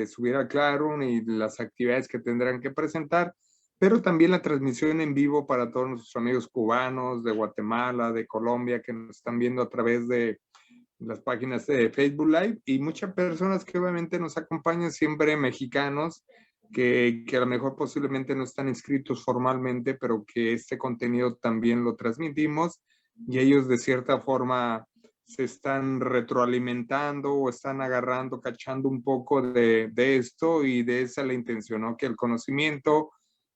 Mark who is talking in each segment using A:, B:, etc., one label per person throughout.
A: subir al Claro y las actividades que tendrán que presentar, pero también la transmisión en vivo para todos nuestros amigos cubanos de Guatemala, de Colombia, que nos están viendo a través de las páginas de Facebook Live, y muchas personas que obviamente nos acompañan, siempre mexicanos, que a lo mejor posiblemente no están inscritos formalmente, pero que este contenido también lo transmitimos, y ellos de cierta forma se están retroalimentando o están agarrando, cachando un poco de esto, y de esa la intención, ¿no? Que el conocimiento,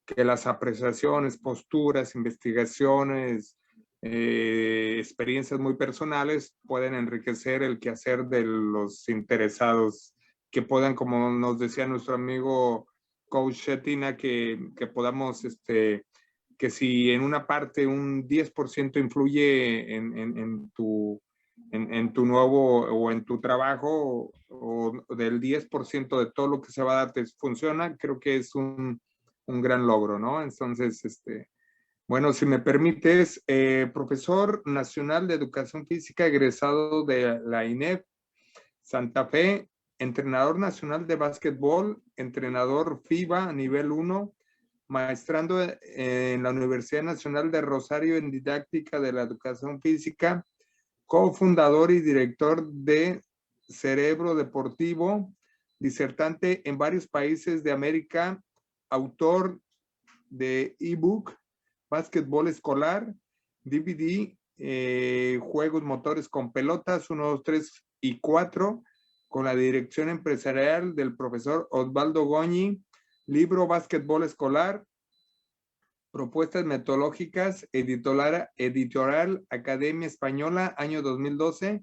A: que las apreciaciones, posturas, investigaciones, experiencias muy personales pueden enriquecer el quehacer de los interesados, que puedan, como nos decía nuestro amigo Coach Shetina, que podamos, que si en una parte un 10% influye en tu nuevo o en tu trabajo, o del 10% de todo lo que se va a dar te funciona, creo que es un gran logro, ¿no? Entonces, bueno, si me permites, profesor nacional de educación física, egresado de la INEF Santa Fe, entrenador nacional de básquetbol, entrenador FIBA nivel 1, maestrando en la Universidad Nacional de Rosario en didáctica de la educación física, cofundador y director de Cerebro Deportivo, disertante en varios países de América, autor de ebook, básquetbol escolar, DVD, juegos motores con pelotas 1, 2, 3 y 4, con la dirección empresarial del profesor Osvaldo Goñi, libro Básquetbol Escolar, propuestas metodológicas, editorial Academia Española, año 2012,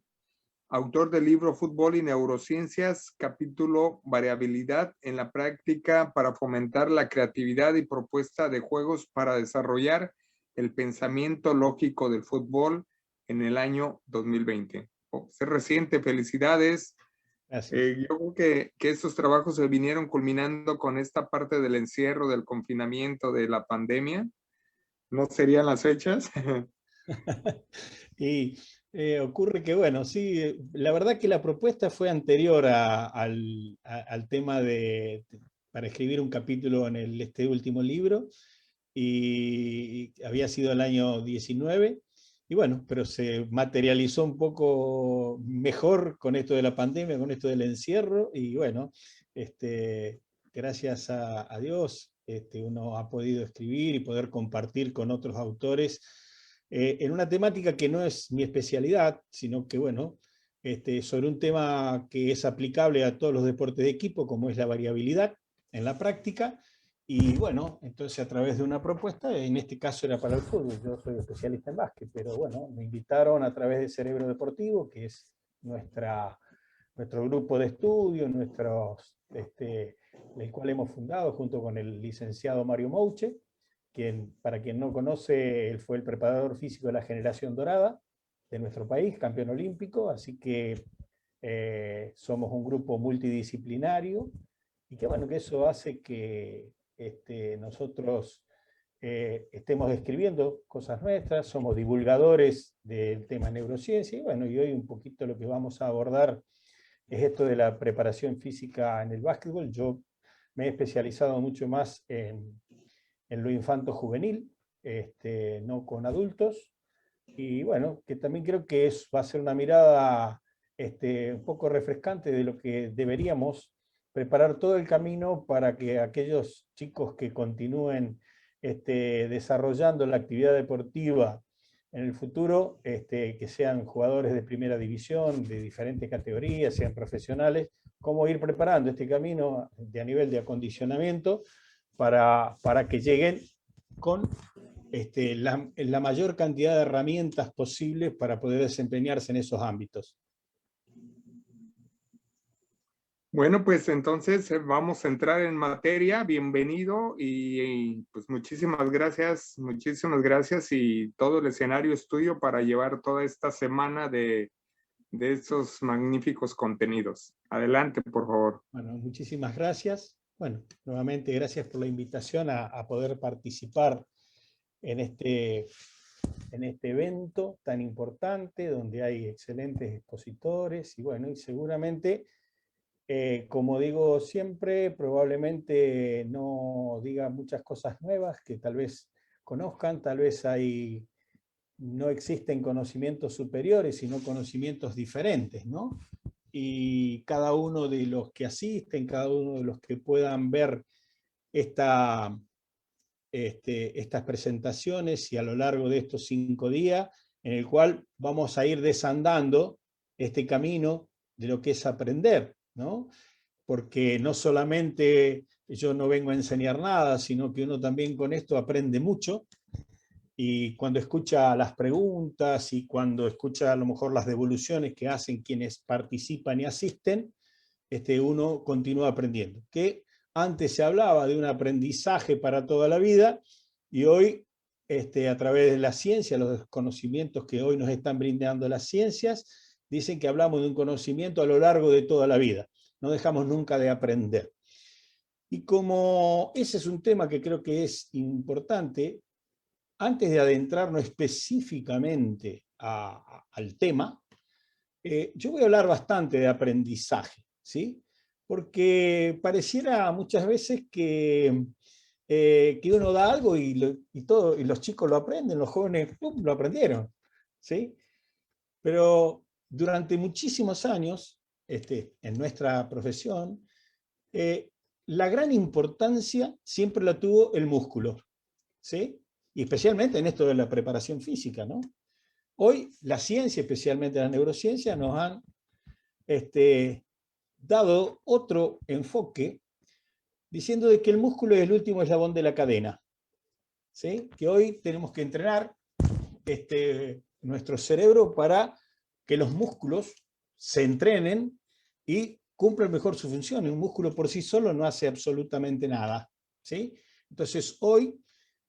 A: autor del libro Fútbol y Neurociencias, capítulo Variabilidad en la práctica para fomentar la creatividad y propuesta de juegos para desarrollar el pensamiento lógico del fútbol en el año 2020. Es reciente, felicidades. Yo creo que estos trabajos se vinieron culminando con esta parte del encierro, del confinamiento, de la pandemia. ¿No serían las fechas?
B: Y ocurre que, bueno, sí, la verdad que la propuesta fue anterior al tema para escribir un capítulo en este último libro, y había sido el año 19, y bueno, pero se materializó un poco mejor con esto de la pandemia, con esto del encierro, y bueno, gracias a Dios, uno ha podido escribir y poder compartir con otros autores en una temática que no es mi especialidad, sino que, bueno, sobre un tema que es aplicable a todos los deportes de equipo, como es la variabilidad en la práctica. Y bueno, entonces a través de una propuesta, en este caso era para el fútbol, yo soy especialista en básquet, pero bueno, me invitaron a través de Cerebro Deportivo, que es nuestro grupo de estudio, el cual hemos fundado junto con el licenciado Mario Mouche, quien, para quien no conoce, él fue el preparador físico de la generación dorada de nuestro país, campeón olímpico, así que somos un grupo multidisciplinario, y que bueno, que eso hace que nosotros estemos escribiendo cosas nuestras, somos divulgadores del tema neurociencia, y bueno, y hoy un poquito lo que vamos a abordar es esto de la preparación física en el básquetbol. Yo me he especializado mucho más en lo infanto-juvenil, no con adultos, y bueno, que también creo que va a ser una mirada un poco refrescante de lo que deberíamos preparar todo el camino para que aquellos chicos que continúen desarrollando la actividad deportiva en el futuro, que sean jugadores de primera división, de diferentes categorías, sean profesionales, cómo ir preparando este camino a nivel de acondicionamiento para que lleguen con la mayor cantidad de herramientas posibles para poder desempeñarse en esos ámbitos.
A: Bueno, pues entonces vamos a entrar en materia. Bienvenido y pues muchísimas gracias, y todo el escenario es tuyo para llevar toda esta semana de estos magníficos contenidos. Adelante, por favor.
B: Bueno, muchísimas gracias. Bueno, nuevamente gracias por la invitación a poder participar en este evento tan importante donde hay excelentes expositores, y bueno, y seguramente Como digo siempre, probablemente no diga muchas cosas nuevas que tal vez conozcan, tal vez no existen conocimientos superiores, sino conocimientos diferentes, ¿no? Y cada uno de los que asisten, cada uno de los que puedan ver estas presentaciones y a lo largo de estos 5 días, en el cual vamos a ir desandando este camino de lo que es aprender, ¿no? Porque no solamente yo no vengo a enseñar nada, sino que uno también con esto aprende mucho, y cuando escucha las preguntas y cuando escucha a lo mejor las devoluciones que hacen quienes participan y asisten, uno continúa aprendiendo. Que antes se hablaba de un aprendizaje para toda la vida, y hoy, a través de la ciencia, los conocimientos que hoy nos están brindando las ciencias, dicen que hablamos de un conocimiento a lo largo de toda la vida. No dejamos nunca de aprender. Y como ese es un tema que creo que es importante, antes de adentrarnos específicamente al tema, yo voy a hablar bastante de aprendizaje, ¿sí? Porque pareciera muchas veces que uno da algo y los chicos lo aprenden, los jóvenes ¡pum!, lo aprendieron, ¿sí? Pero durante muchísimos años, en nuestra profesión, la gran importancia siempre la tuvo el músculo, ¿sí? Y especialmente en esto de la preparación física, ¿no? Hoy la ciencia, especialmente la neurociencia, nos han dado otro enfoque diciendo de que el músculo es el último eslabón de la cadena, ¿sí? Que hoy tenemos que entrenar nuestro cerebro para que los músculos se entrenen y cumplan mejor su función. Un músculo por sí solo no hace absolutamente nada, ¿sí? Entonces hoy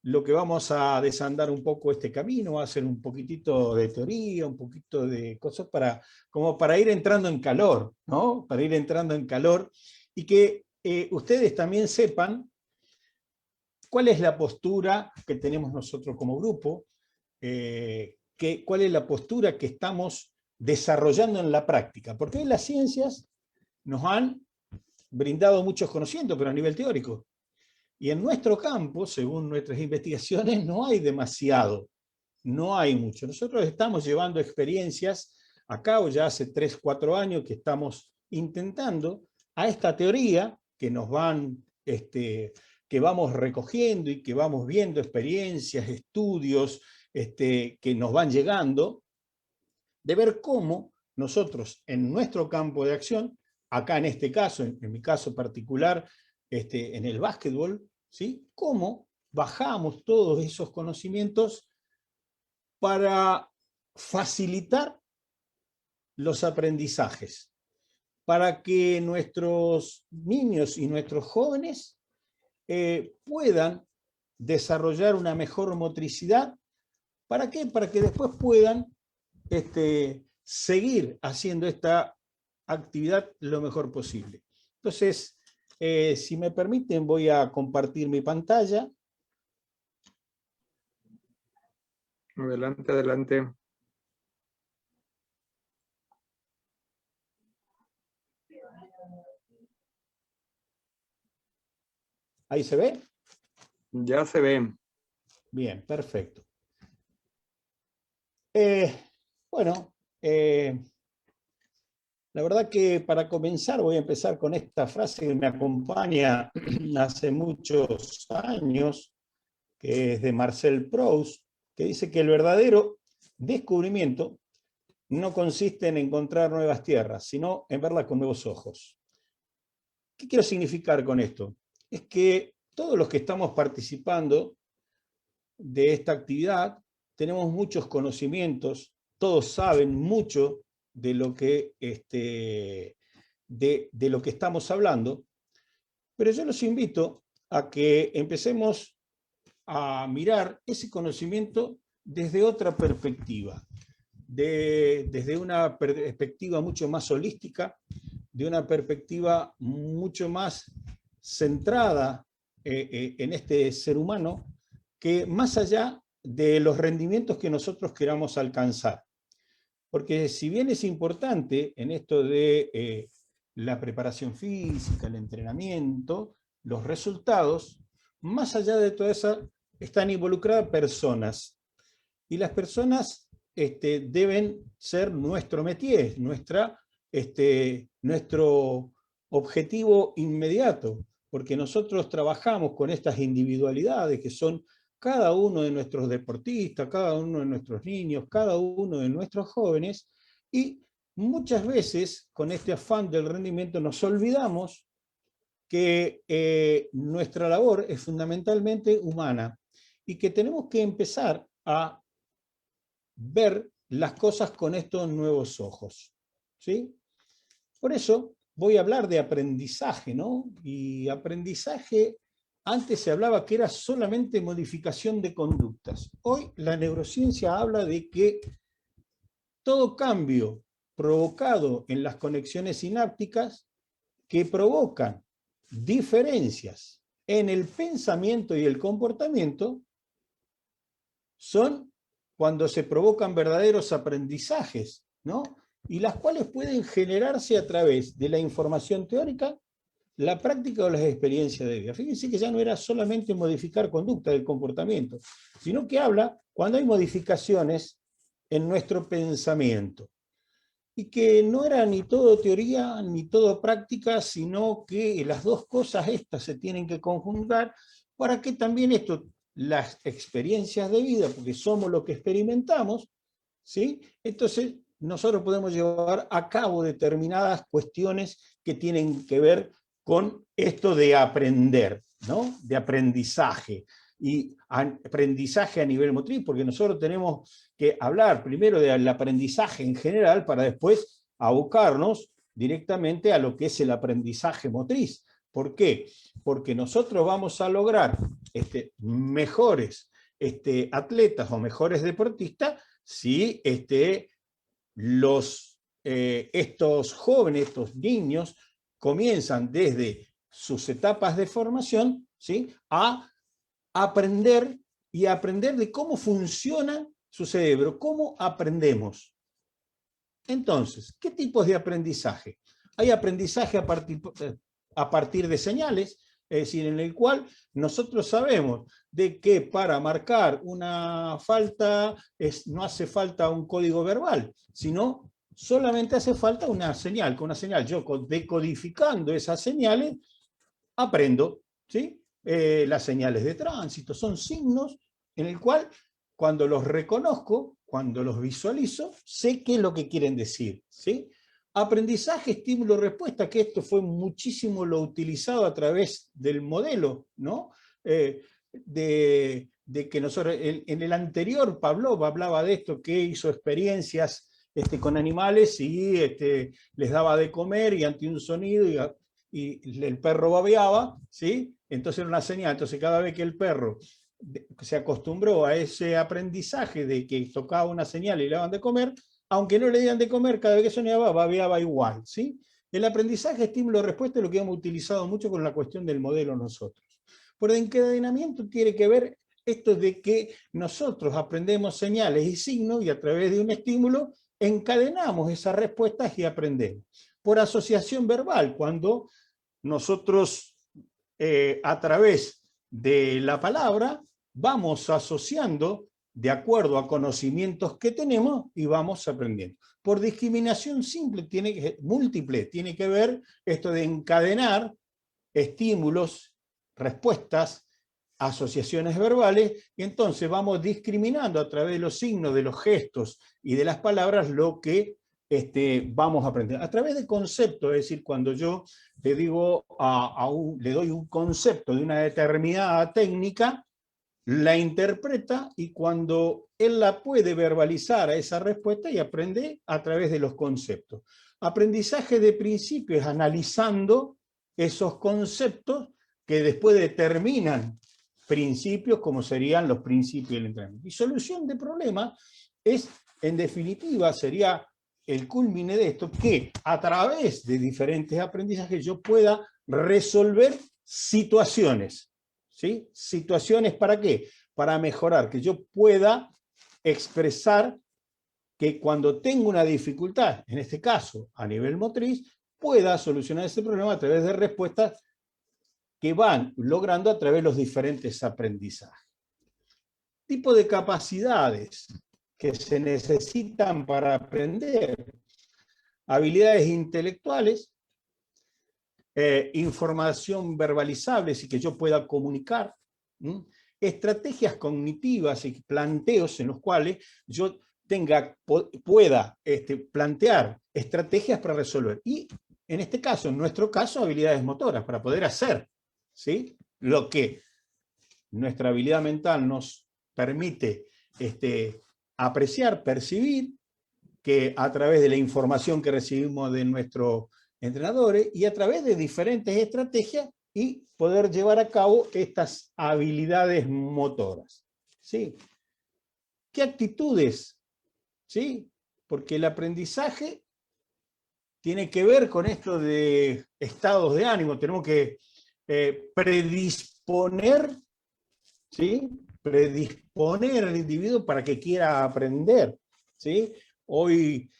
B: lo que vamos a desandar un poco este camino, va a ser un poquitito de teoría, un poquito de cosas como para ir entrando en calor, ¿no? Para ir entrando en calor y que ustedes también sepan cuál es la postura que tenemos nosotros como grupo, cuál es la postura que estamos desarrollando en la práctica. Porque hoy las ciencias nos han brindado muchos conocimientos, pero a nivel teórico. Y en nuestro campo, según nuestras investigaciones, no hay demasiado, no hay mucho. Nosotros estamos llevando experiencias a cabo ya hace 3, 4 años que estamos intentando a esta teoría que nos que vamos recogiendo y que vamos viendo experiencias, estudios que nos van llegando, de ver cómo nosotros en nuestro campo de acción, acá en este caso, en mi caso particular, en el básquetbol, ¿sí? Cómo bajamos todos esos conocimientos para facilitar los aprendizajes, para que nuestros niños y nuestros jóvenes puedan desarrollar una mejor motricidad. ¿Para qué? Para que después puedan seguir haciendo esta actividad lo mejor posible. Entonces, si me permiten, voy a compartir mi pantalla.
A: Adelante, adelante.
B: ¿Ahí se ve?
A: Ya se ve.
B: Bien, perfecto. Bueno, la verdad que para comenzar voy a empezar con esta frase que me acompaña hace muchos años, que es de Marcel Proust, que dice que el verdadero descubrimiento no consiste en encontrar nuevas tierras, sino en verlas con nuevos ojos. ¿Qué quiero significar con esto? Es que todos los que estamos participando de esta actividad tenemos muchos conocimientos, todos saben mucho de lo que, de lo que estamos hablando, pero yo los invito a que empecemos a mirar ese conocimiento desde otra perspectiva, desde una perspectiva mucho más holística, de una perspectiva mucho más centrada en este ser humano, que más allá de los rendimientos que nosotros queramos alcanzar. Porque si bien es importante en esto de la preparación física, el entrenamiento, los resultados, más allá de todo eso, están involucradas personas. Y las personas deben ser nuestro métier, nuestro objetivo inmediato, porque nosotros trabajamos con estas individualidades que son cada uno de nuestros deportistas, cada uno de nuestros niños, cada uno de nuestros jóvenes, y muchas veces con este afán del rendimiento nos olvidamos que nuestra labor es fundamentalmente humana y que tenemos que empezar a ver las cosas con estos nuevos ojos, ¿sí? Por eso voy a hablar de aprendizaje, ¿no? Y aprendizaje, antes se hablaba que era solamente modificación de conductas. Hoy la neurociencia habla de que todo cambio provocado en las conexiones sinápticas que provocan diferencias en el pensamiento y el comportamiento son cuando se provocan verdaderos aprendizajes, ¿no? Y las cuales pueden generarse a través de la información teórica, la práctica o las experiencias de vida. Fíjense que ya no era solamente modificar conducta del comportamiento, sino que habla cuando hay modificaciones en nuestro pensamiento. Y que no era ni todo teoría ni todo práctica, sino que las dos cosas estas se tienen que conjugar para que también esto, las experiencias de vida, porque somos lo que experimentamos, ¿sí? Entonces nosotros podemos llevar a cabo determinadas cuestiones que tienen que ver con esto de aprender, ¿no? De aprendizaje. Y aprendizaje a nivel motriz, porque nosotros tenemos que hablar primero del aprendizaje en general para después abocarnos directamente a lo que es el aprendizaje motriz. ¿Por qué? Porque nosotros vamos a lograr mejores atletas o mejores deportistas si estos jóvenes, estos niños, comienzan desde sus etapas de formación, ¿sí?, a aprender y aprender de cómo funciona su cerebro, cómo aprendemos. Entonces, ¿qué tipos de aprendizaje? Hay aprendizaje a partir de señales, es decir, en el cual nosotros sabemos de que para marcar una falta no hace falta un código verbal, sino solamente hace falta una señal. Con una señal, yo decodificando esas señales, aprendo, ¿sí? Las señales de tránsito son signos en el cual cuando los reconozco, cuando los visualizo, sé qué es lo que quieren decir, ¿sí? Aprendizaje, estímulo, respuesta, que esto fue muchísimo lo utilizado a través del modelo, ¿no? De que nosotros, en el anterior Pavlov hablaba de esto, que hizo experiencias con animales y les daba de comer y ante un sonido y el perro babeaba, ¿sí? Entonces era una señal. Entonces cada vez que el perro se acostumbró a ese aprendizaje de que tocaba una señal y le daban de comer, aunque no le dieran de comer, cada vez que soñaba, babeaba igual, ¿sí? El aprendizaje, estímulo, respuesta es lo que hemos utilizado mucho con la cuestión del modelo nosotros. Por el encadenamiento tiene que ver esto de que nosotros aprendemos señales y signos y a través de un estímulo encadenamos esas respuestas y aprendemos. Por asociación verbal, cuando nosotros a través de la palabra vamos asociando de acuerdo a conocimientos que tenemos y vamos aprendiendo. Por discriminación múltiple, tiene que ver esto de encadenar estímulos, respuestas, asociaciones verbales, y entonces vamos discriminando a través de los signos, de los gestos y de las palabras lo que vamos a aprender. A través de conceptos, es decir, cuando yo le digo le doy un concepto de una determinada técnica, la interpreta y cuando él la puede verbalizar a esa respuesta y aprende a través de los conceptos. Aprendizaje de principios, analizando esos conceptos que después determinan principios como serían los principios del entrenamiento. Y solución de problemas es, en definitiva, sería el culmine de esto, que a través de diferentes aprendizajes yo pueda resolver situaciones. ¿Sí? ¿Situaciones para qué? Para mejorar, que yo pueda expresar que cuando tengo una dificultad, en este caso a nivel motriz, pueda solucionar ese problema a través de respuestas que van logrando a través de los diferentes aprendizajes. Tipo de capacidades que se necesitan para aprender: habilidades intelectuales, información verbalizable, y que yo pueda comunicar, estrategias cognitivas y planteos en los cuales yo pueda plantear estrategias para resolver. Y en este caso, en nuestro caso, habilidades motoras, para poder hacer, ¿sí?, lo que nuestra habilidad mental nos permite apreciar, percibir, que a través de la información que recibimos de nuestros entrenadores y a través de diferentes estrategias, y poder llevar a cabo estas habilidades motoras, ¿sí? ¿Qué actitudes? ¿Sí? Porque el aprendizaje tiene que ver con esto de estados de ánimo. Tenemos que predisponer, ¿sí?, predisponer al individuo para que quiera aprender, ¿sí? Hoy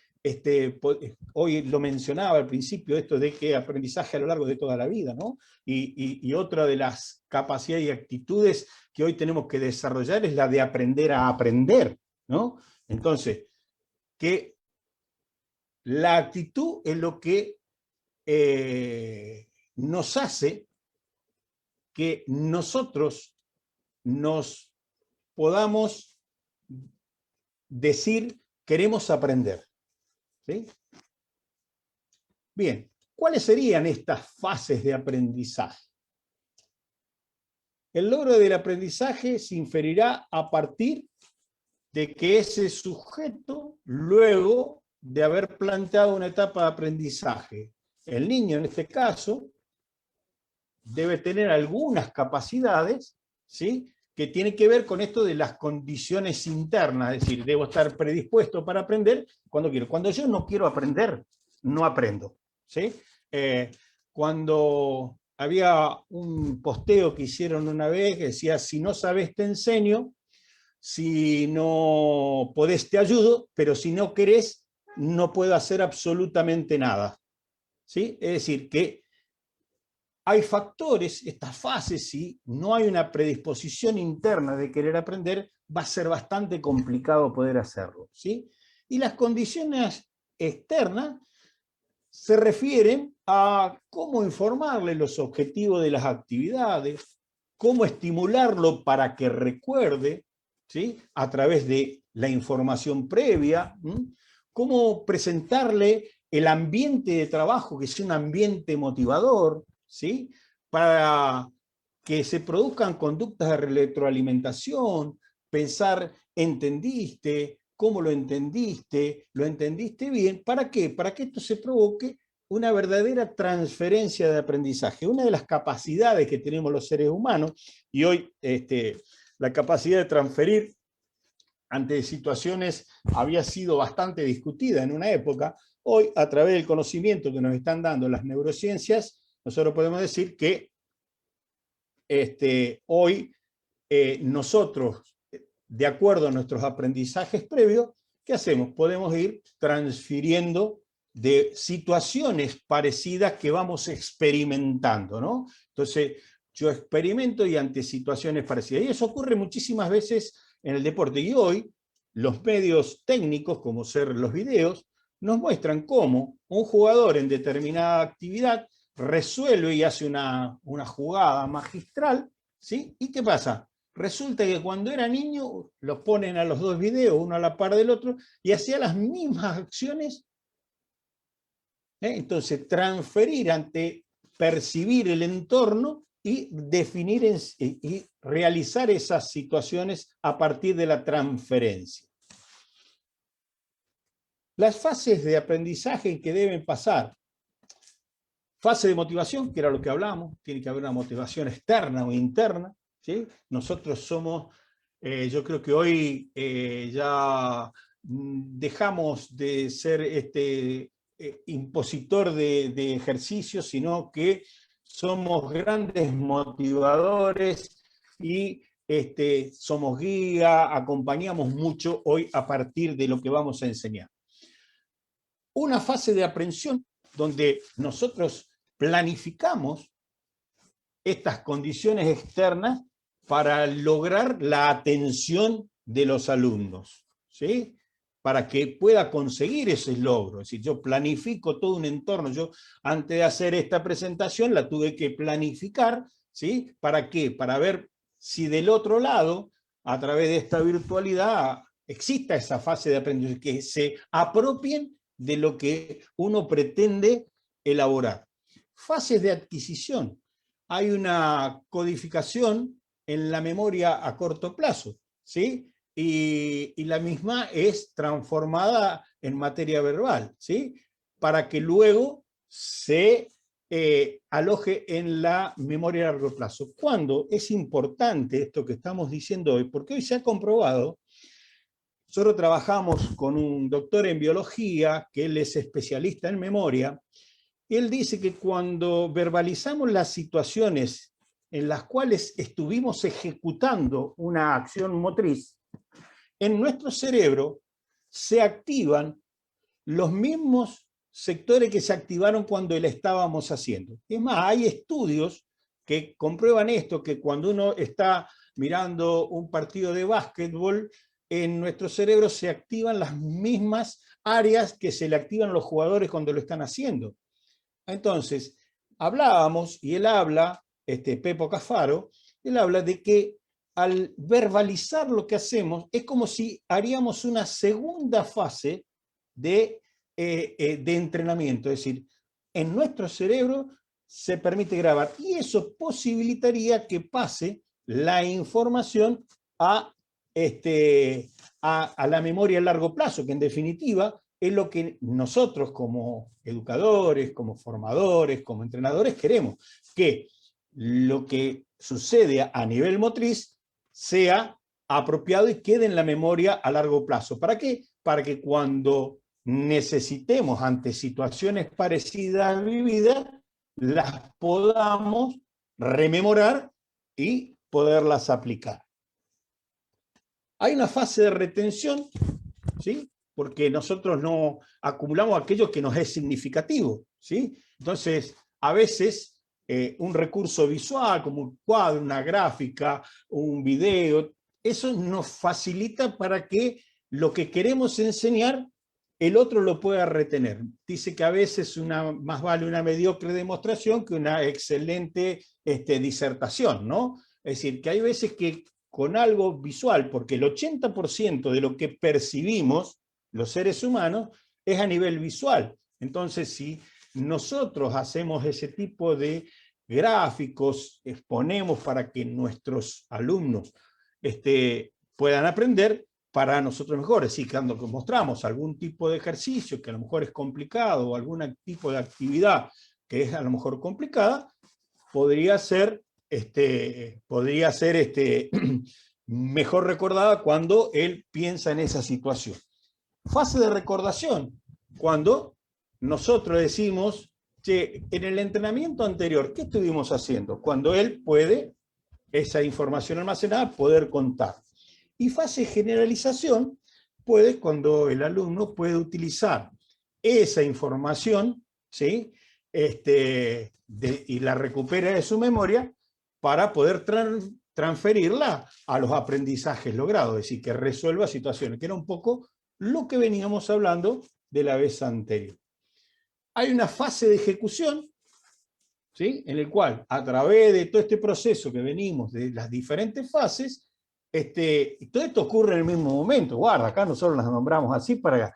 B: lo mencionaba al principio, esto de que aprendizaje a lo largo de toda la vida, ¿no? Y otra de las capacidades y actitudes que hoy tenemos que desarrollar es la de aprender a aprender, ¿no? Entonces, que la actitud es lo que nos hace que nosotros nos podamos decir: queremos aprender, ¿sí? Bien, ¿cuáles serían estas fases de aprendizaje? El logro del aprendizaje se inferirá a partir de que ese sujeto, luego de haber planteado una etapa de aprendizaje, el niño en este caso, debe tener algunas capacidades, ¿sí?, que tiene que ver con esto de las condiciones internas, es decir, debo estar predispuesto para aprender cuando quiero. Cuando yo no quiero aprender, no aprendo, ¿sí? Cuando había un posteo que hicieron una vez que decía: si no sabes te enseño, si no podés te ayudo, pero si no querés no puedo hacer absolutamente nada, ¿sí? Es decir, que hay factores, estas fases, si no hay una predisposición interna de querer aprender, va a ser bastante complicado poder hacerlo, ¿sí? Y las condiciones externas se refieren a cómo informarle los objetivos de las actividades, cómo estimularlo para que recuerde, ¿sí?, a través de la información previa, cómo presentarle el ambiente de trabajo, que sea un ambiente motivador, ¿sí?, para que se produzcan conductas de retroalimentación, pensar: ¿entendiste? ¿Cómo lo entendiste? ¿Lo entendiste bien? ¿Para qué? Para que esto se provoque una verdadera transferencia de aprendizaje. Una de las capacidades que tenemos los seres humanos, y hoy la capacidad de transferir ante situaciones había sido bastante discutida en una época. Hoy, a través del conocimiento que nos están dando las neurociencias, nosotros podemos decir que hoy nosotros, de acuerdo a nuestros aprendizajes previos, ¿qué hacemos? Podemos ir transfiriendo de situaciones parecidas que vamos experimentando, ¿no? Entonces, yo experimento y ante situaciones parecidas. Y eso ocurre muchísimas veces en el deporte. Y hoy, los medios técnicos, como ser los videos, nos muestran cómo un jugador en determinada actividad resuelve y hace una jugada magistral, ¿sí? ¿Y qué pasa? Resulta que cuando era niño los ponen a los dos videos, uno a la par del otro, y hacía las mismas acciones. Entonces, transferir ante percibir el entorno y definir y realizar esas situaciones a partir de la transferencia. Las fases de aprendizaje que deben pasar: fase de motivación, que era lo que hablamos, tiene que haber una motivación externa o interna, ¿sí? Nosotros somos, yo creo que hoy ya dejamos de ser impositor de ejercicios, sino que somos grandes motivadores y somos guía, acompañamos mucho hoy a partir de lo que vamos a enseñar. Una fase de aprensión donde nosotros planificamos estas condiciones externas para lograr la atención de los alumnos, ¿sí? Para que pueda conseguir ese logro. Es decir, yo planifico todo un entorno. Yo, antes de hacer esta presentación, la tuve que planificar, ¿sí? ¿Para qué? Para ver si del otro lado, a través de esta virtualidad, exista esa fase de aprendizaje, que se apropien de lo que uno pretende elaborar. Fases de adquisición. Hay una codificación en la memoria a corto plazo, ¿sí? Y la misma es transformada en materia verbal, ¿sí? Para que luego se aloje en la memoria a largo plazo. ¿Cuándo es importante esto que estamos diciendo hoy? Porque hoy se ha comprobado. Nosotros trabajamos con un doctor en biología, que él es especialista en memoria. Él dice que cuando verbalizamos las situaciones en las cuales estuvimos ejecutando una acción motriz, en nuestro cerebro se activan los mismos sectores que se activaron cuando la estábamos haciendo. Es más, hay estudios que comprueban esto, que cuando uno está mirando un partido de básquetbol, en nuestro cerebro se activan las mismas áreas que se le activan a los jugadores cuando lo están haciendo. Entonces, hablábamos, y él habla, Pepo Cafaro, él habla de que al verbalizar lo que hacemos, es como si haríamos una segunda fase de entrenamiento. Es decir, en nuestro cerebro se permite grabar, y eso posibilitaría que pase la información a la memoria a largo plazo, que en definitiva es lo que nosotros como educadores, como formadores, como entrenadores queremos, que lo que sucede a nivel motriz sea apropiado y quede en la memoria a largo plazo. ¿Para qué? Para que cuando necesitemos ante situaciones parecidas vividas, las podamos rememorar y poderlas aplicar. Hay una fase de retención, ¿sí? Porque nosotros no acumulamos aquello que nos es significativo, ¿sí? Entonces, a veces un recurso visual, como un cuadro, una gráfica, un video, eso nos facilita para que lo que queremos enseñar, el otro lo pueda retener. Dice que a veces más vale una mediocre demostración que una excelente disertación, ¿no? Es decir, que hay veces que con algo visual, porque el 80% de lo que percibimos los seres humanos es a nivel visual. Entonces, si nosotros hacemos ese tipo de gráficos, exponemos para que nuestros alumnos puedan aprender, para nosotros mejor. Es decir, cuando mostramos algún tipo de ejercicio que a lo mejor es complicado, o algún tipo de actividad que es a lo mejor complicada, podría ser mejor recordada cuando él piensa en esa situación. Fase de recordación, cuando nosotros decimos, che, en el entrenamiento anterior, ¿qué estuvimos haciendo? Cuando él puede, esa información almacenada, poder contar. Y fase de generalización, puede cuando el alumno puede utilizar esa información, ¿sí? Y la recupera de su memoria para poder transferirla a los aprendizajes logrados, es decir, que resuelva situaciones, que era un poco lo que veníamos hablando de la vez anterior. Hay una fase de ejecución, ¿sí? En el cual, a través de todo este proceso que venimos, de las diferentes fases, todo esto ocurre en el mismo momento. Guarda, acá nosotros las nombramos así para,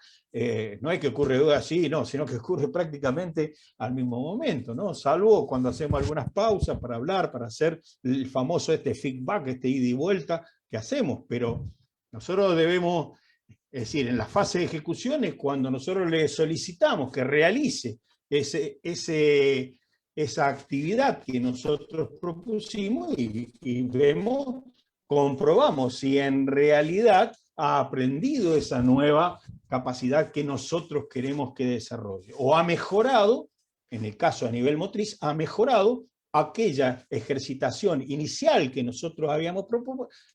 B: no es que ocurre así, no, sino que ocurre prácticamente al mismo momento, ¿no? Salvo cuando hacemos algunas pausas para hablar, para hacer el famoso feedback, ida y vuelta que hacemos, pero nosotros debemos, es decir, en la fase de ejecución es cuando nosotros le solicitamos que realice esa actividad que nosotros propusimos y vemos, comprobamos si en realidad ha aprendido esa nueva capacidad que nosotros queremos que desarrolle, o ha mejorado, en el caso a nivel motriz, ha mejorado aquella ejercitación inicial que nosotros habíamos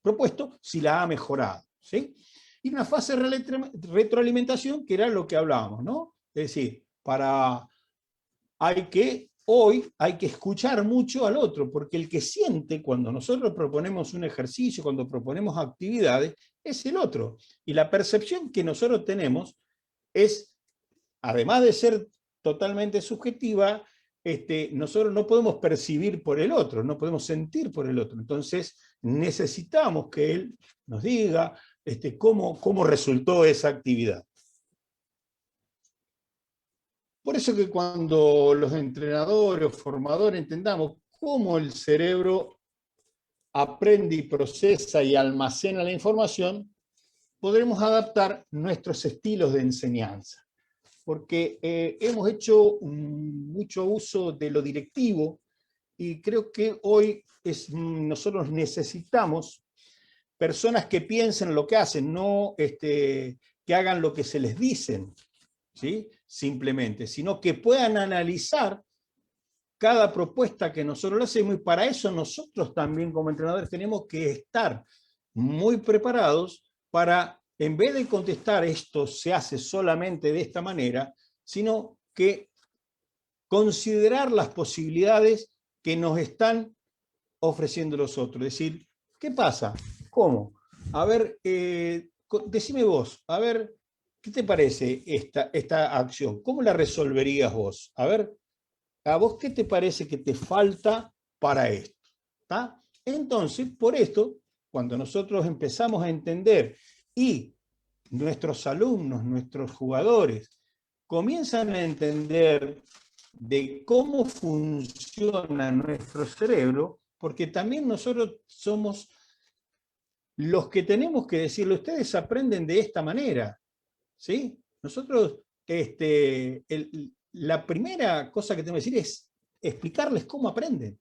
B: propuesto, si la ha mejorado, ¿sí? Y una fase de retroalimentación, que era lo que hablábamos, ¿no? Es decir, para hoy hay que escuchar mucho al otro, porque el que siente cuando nosotros proponemos un ejercicio, cuando proponemos actividades, es el otro. Y la percepción que nosotros tenemos es, además de ser totalmente subjetiva, nosotros no podemos percibir por el otro, no podemos sentir por el otro. Entonces necesitamos que él nos diga cómo resultó esa actividad. Por eso que cuando los entrenadores o formadores entendamos cómo el cerebro aprende y procesa y almacena la información, podremos adaptar nuestros estilos de enseñanza. Porque hemos hecho mucho uso de lo directivo y creo que hoy nosotros necesitamos personas que piensen lo que hacen, no que hagan lo que se les dicen, ¿sí? Simplemente, sino que puedan analizar cada propuesta que nosotros le hacemos, y para eso nosotros también como entrenadores tenemos que estar muy preparados para, en vez de contestar esto se hace solamente de esta manera, sino que considerar las posibilidades que nos están ofreciendo los otros. Es decir, ¿qué pasa? ¿Cómo? A ver, decime vos, a ver, ¿qué te parece esta acción? ¿Cómo la resolverías vos? A ver, ¿a vos qué te parece que te falta para esto? ¿Tá? Entonces, por esto, cuando nosotros empezamos a entender y nuestros alumnos, nuestros jugadores, comienzan a entender de cómo funciona nuestro cerebro, porque también nosotros somos los que tenemos que decirle, ustedes aprenden de esta manera, ¿sí? Nosotros, la primera cosa que tengo que decir es explicarles cómo aprenden.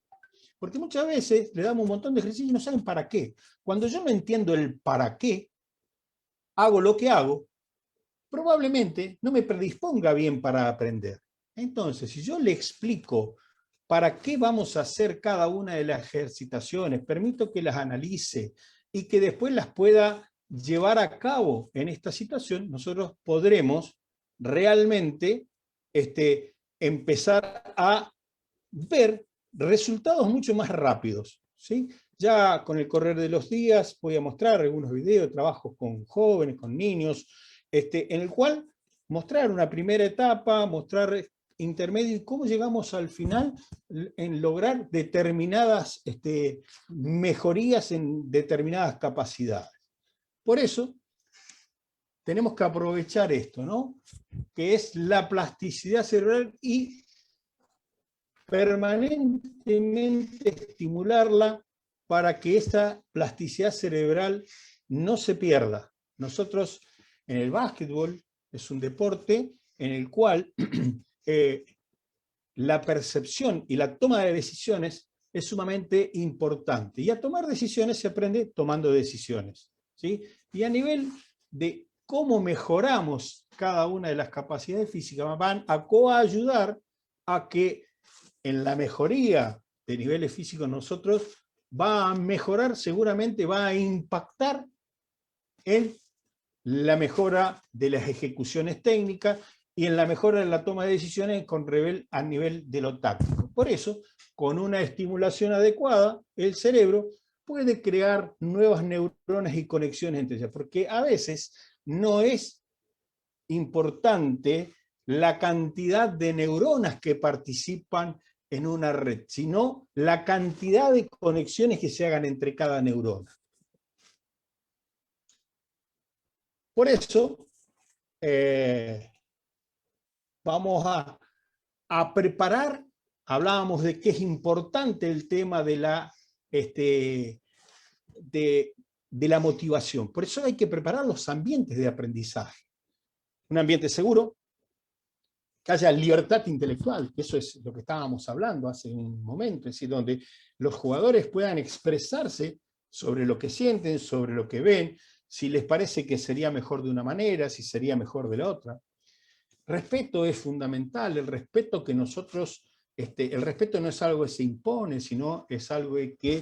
B: Porque muchas veces le damos un montón de ejercicios y no saben para qué. Cuando yo no entiendo el para qué, hago lo que hago, probablemente no me predisponga bien para aprender. Entonces, si yo le explico para qué vamos a hacer cada una de las ejercitaciones, permito que las analice y que después las pueda llevar a cabo en esta situación, nosotros podremos realmente empezar a ver resultados mucho más rápidos, ¿sí? Ya con el correr de los días voy a mostrar algunos videos, trabajos con jóvenes, con niños, en el cual mostrar una primera etapa, mostrar intermedio y cómo llegamos al final en lograr determinadas mejorías en determinadas capacidades. Por eso tenemos que aprovechar esto, ¿no? Que es la plasticidad cerebral y permanentemente estimularla para que esa plasticidad cerebral no se pierda. Nosotros en el básquetbol es un deporte en el cual la percepción y la toma de decisiones es sumamente importante. Y a tomar decisiones se aprende tomando decisiones, ¿sí? Y a nivel de cómo mejoramos cada una de las capacidades físicas, van a coayudar a que en la mejoría de niveles físicos nosotros va a mejorar, seguramente va a impactar en la mejora de las ejecuciones técnicas y en la mejora de la toma de decisiones a nivel de lo táctico. Por eso, con una estimulación adecuada, el cerebro puede crear nuevas neuronas y conexiones entre ellas, porque a veces no es importante la cantidad de neuronas que participan en una red, sino la cantidad de conexiones que se hagan entre cada neurona. Por eso, vamos a preparar, hablábamos de que es importante el tema de la motivación. Por eso hay que preparar los ambientes de aprendizaje. Un ambiente seguro, que haya libertad intelectual, que eso es lo que estábamos hablando hace un momento, es decir, donde los jugadores puedan expresarse sobre lo que sienten, sobre lo que ven, si les parece que sería mejor de una manera, si sería mejor de la otra. Respeto es fundamental, el respeto que nosotros, el respeto no es algo que se impone, sino es algo que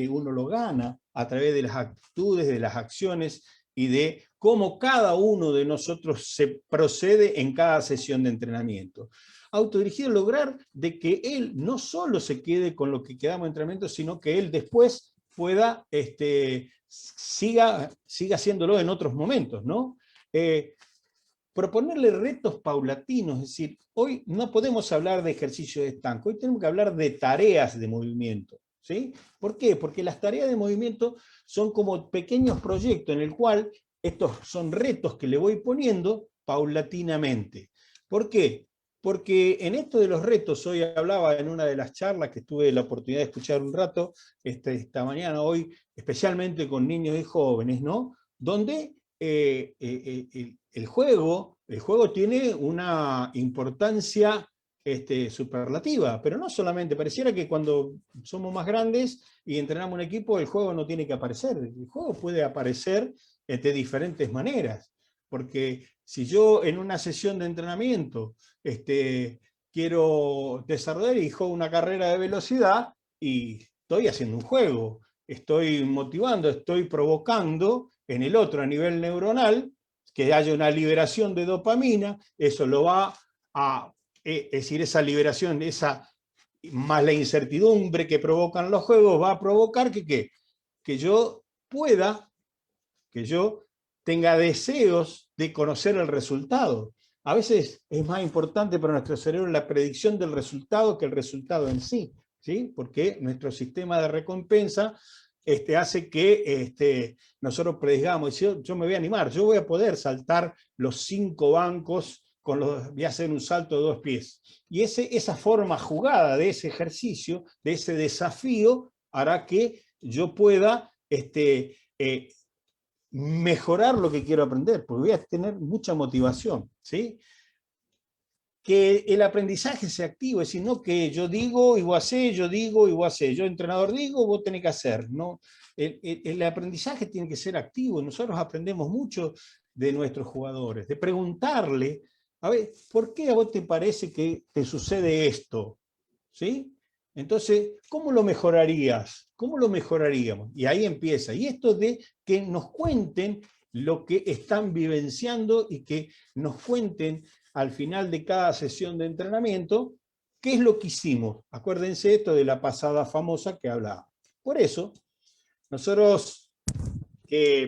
B: uno lo gana a través de las actitudes, de las acciones y de cómo cada uno de nosotros se procede en cada sesión de entrenamiento. autodirigido, lograr de que él no solo se quede con lo que quedamos en entrenamiento, sino que él después pueda, siga haciéndolo en otros momentos, ¿no? Proponerle retos paulatinos, es decir, hoy no podemos hablar de ejercicio de estanco, hoy tenemos que hablar de tareas de movimiento, ¿sí? ¿Por qué? Porque las tareas de movimiento son como pequeños proyectos en el cual estos son retos que le voy poniendo paulatinamente. ¿Por qué? Porque en esto de los retos, hoy hablaba en una de las charlas que tuve la oportunidad de escuchar un rato, esta mañana, hoy, especialmente con niños y jóvenes, ¿no? Donde el juego tiene una importancia superlativa, pero no solamente, pareciera que cuando somos más grandes y entrenamos un equipo, el juego no tiene que aparecer, el juego puede aparecer de diferentes maneras, porque si yo en una sesión de entrenamiento quiero desarrollar y juego una carrera de velocidad y estoy haciendo un juego, estoy motivando, estoy provocando en el otro a nivel neuronal que haya una liberación de dopamina, eso lo va a, es decir, esa liberación, más la incertidumbre que provocan los juegos, va a provocar que yo pueda, que yo tenga deseos de conocer el resultado. A veces es más importante para nuestro cerebro la predicción del resultado que el resultado en sí, ¿sí? Porque nuestro sistema de recompensa hace que nosotros predicamos, yo me voy a animar, yo voy a poder saltar los 5 bancos, voy a hacer un salto de 2 pies. Y esa forma jugada de ese ejercicio, de ese desafío, hará que yo pueda mejorar lo que quiero aprender, porque voy a tener mucha motivación, ¿sí? Que el aprendizaje sea activo, es decir, no que yo digo y vos hacés, yo digo y vos hacés, yo entrenador digo, vos tenés que hacer, ¿no? El aprendizaje tiene que ser activo, nosotros aprendemos mucho de nuestros jugadores, de preguntarle, a ver, ¿por qué a vos te parece que te sucede esto? ¿Sí? Entonces, ¿cómo lo mejorarías? ¿Cómo lo mejoraríamos? Y ahí empieza. Y esto de que nos cuenten lo que están vivenciando y que nos cuenten al final de cada sesión de entrenamiento qué es lo que hicimos. Acuérdense esto de la pasada famosa que hablaba. Por eso, nosotros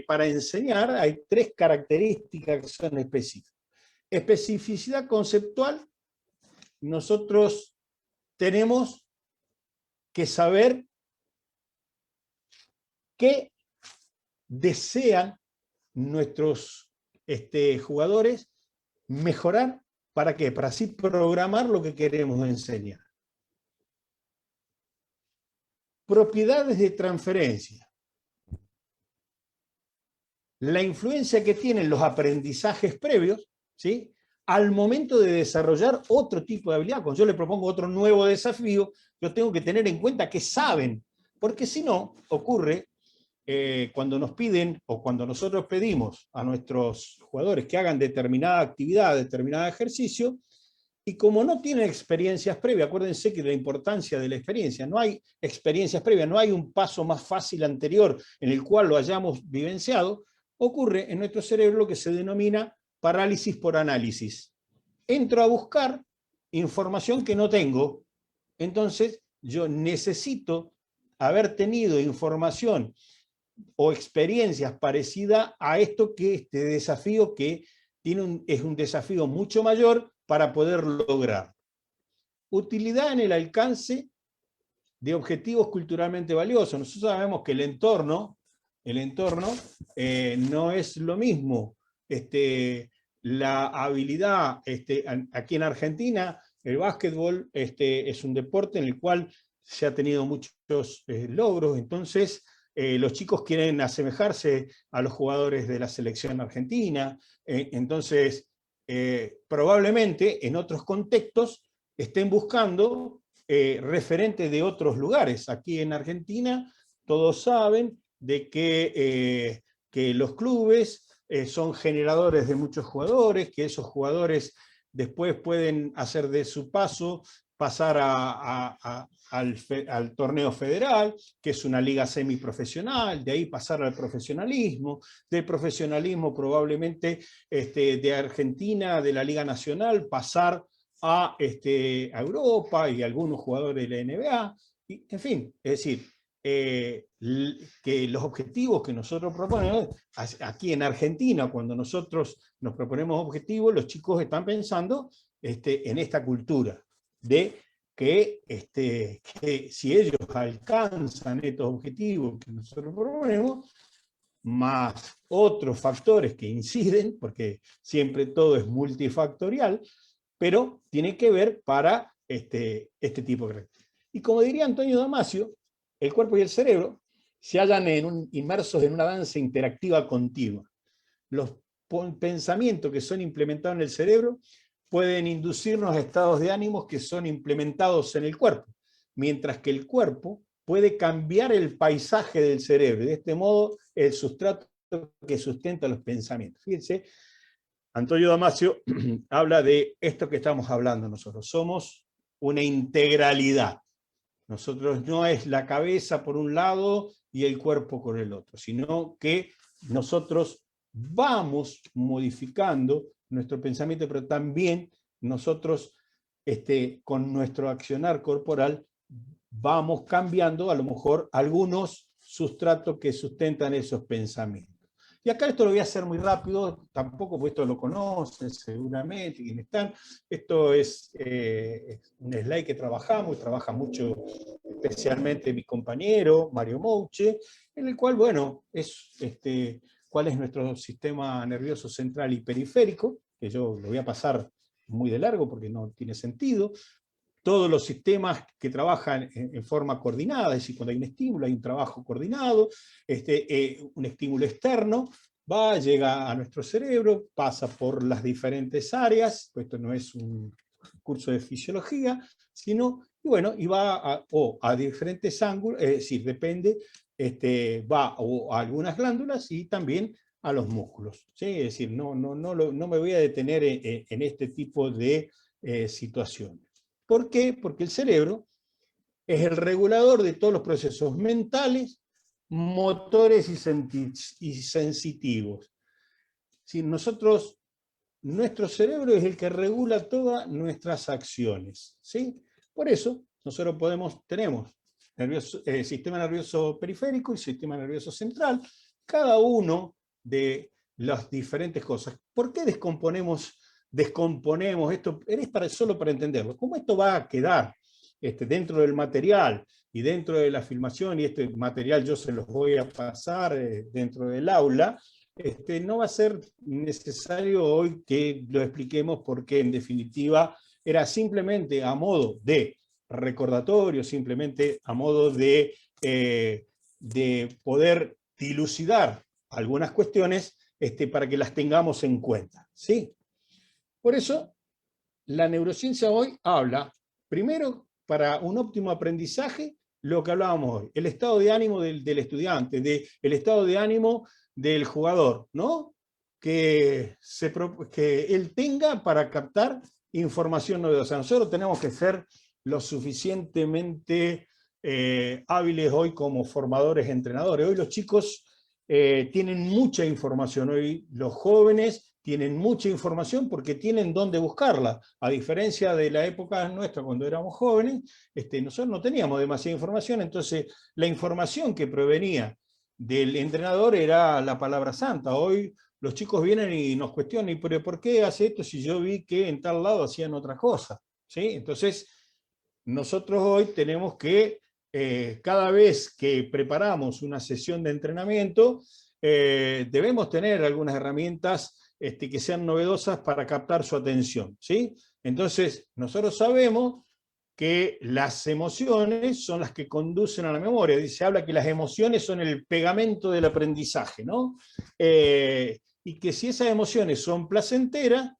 B: para enseñar hay 3 características que son específicas. Especificidad conceptual, nosotros tenemos que saber qué desean nuestros jugadores mejorar. ¿Para qué? Para así programar lo que queremos enseñar. Propiedades de transferencia. La influencia que tienen los aprendizajes previos, ¿sí?, al momento de desarrollar otro tipo de habilidad. Cuando yo le propongo otro nuevo desafío, yo tengo que tener en cuenta que saben, porque si no, ocurre cuando nos piden o cuando nosotros pedimos a nuestros jugadores que hagan determinada actividad, determinado ejercicio, y como no tienen experiencias previas, acuérdense que la importancia de la experiencia, no hay experiencias previas, no hay un paso más fácil anterior en el cual lo hayamos vivenciado, ocurre en nuestro cerebro lo que se denomina parálisis por análisis. Entro a buscar información que no tengo, entonces yo necesito haber tenido información o experiencias parecidas a este desafío que es un desafío mucho mayor para poder lograr. Utilidad en el alcance de objetivos culturalmente valiosos. Nosotros sabemos que el entorno no es lo mismo. La habilidad, aquí en Argentina, el básquetbol es un deporte en el cual se ha tenido muchos logros, entonces los chicos quieren asemejarse a los jugadores de la selección argentina, entonces probablemente en otros contextos estén buscando referentes de otros lugares. Aquí en Argentina todos saben de que los clubes son generadores de muchos jugadores, que esos jugadores después pueden hacer de su paso pasar al torneo federal, que es una liga semiprofesional, de ahí pasar al profesionalismo, del profesionalismo probablemente de Argentina, de la Liga Nacional, pasar a Europa y algunos jugadores de la NBA, y, en fin, es decir, que los objetivos que nosotros proponemos, aquí en Argentina, cuando nosotros nos proponemos objetivos, los chicos están pensando en esta cultura de que si ellos alcanzan estos objetivos que nosotros proponemos, más otros factores que inciden, porque siempre todo es multifactorial, pero tiene que ver para este tipo de características. Y como diría Antonio Damasio, el cuerpo y el cerebro se hallan inmersos en una danza interactiva continua. Los pensamientos que son implementados en el cerebro pueden inducirnos a estados de ánimos que son implementados en el cuerpo, mientras que el cuerpo puede cambiar el paisaje del cerebro. De este modo, el sustrato que sustenta los pensamientos. Fíjense, Antonio Damasio habla de esto que estamos hablando nosotros. Somos una integralidad. Nosotros no es la cabeza por un lado y el cuerpo por el otro, sino que nosotros vamos modificando nuestro pensamiento, pero también nosotros con nuestro accionar corporal vamos cambiando a lo mejor algunos sustratos que sustentan esos pensamientos. Y acá esto lo voy a hacer muy rápido, tampoco porque esto lo conocen seguramente, quienes están. Esto es un slide que trabajamos, y trabaja mucho especialmente mi compañero Mario Mouche, en el cual, bueno, es cuál es nuestro sistema nervioso central y periférico, que yo lo voy a pasar muy de largo porque no tiene sentido. Todos los sistemas que trabajan en forma coordinada, es decir, cuando hay un estímulo, hay un trabajo coordinado, un estímulo externo, llega a nuestro cerebro, pasa por las diferentes áreas, pues esto no es un curso de fisiología, sino, y bueno, y va a diferentes ángulos, es decir, depende, va a algunas glándulas y también a los músculos, ¿sí? Es decir, no me voy a detener en este tipo de situaciones. ¿Por qué? Porque el cerebro es el regulador de todos los procesos mentales, motores y sensitivos. Si nuestro cerebro es el que regula todas nuestras acciones, ¿sí? Por eso nosotros tenemos sistema nervioso periférico y sistema nervioso central, cada uno de las diferentes cosas. ¿Por qué descomponemos esto? Solo para entenderlo. ¿Cómo esto va a quedar dentro del material y dentro de la filmación? Y este material yo se los voy a pasar dentro del aula. No va a ser necesario hoy que lo expliquemos porque en definitiva era simplemente a modo de recordatorio, simplemente a modo de poder dilucidar algunas cuestiones para que las tengamos en cuenta, ¿sí? Por eso, la neurociencia hoy habla, primero, para un óptimo aprendizaje, lo que hablábamos hoy, el estado de ánimo del estudiante, el estado de ánimo del jugador, ¿no? Que él tenga para captar información novedosa. Nosotros tenemos que ser lo suficientemente hábiles hoy como formadores, entrenadores. Hoy los chicos tienen mucha información, hoy los jóvenes tienen mucha información porque tienen dónde buscarla. A diferencia de la época nuestra, cuando éramos jóvenes, nosotros no teníamos demasiada información, entonces la información que provenía del entrenador era la palabra santa. Hoy los chicos vienen y nos cuestionan, ¿y por qué hace esto si yo vi que en tal lado hacían otra cosa? ¿Sí? Entonces, nosotros hoy tenemos que, cada vez que preparamos una sesión de entrenamiento, debemos tener algunas herramientas que sean novedosas para captar su atención, ¿sí? Entonces, nosotros sabemos que las emociones son las que conducen a la memoria. Se habla que las emociones son el pegamento del aprendizaje, ¿no? Y que si esas emociones son placenteras,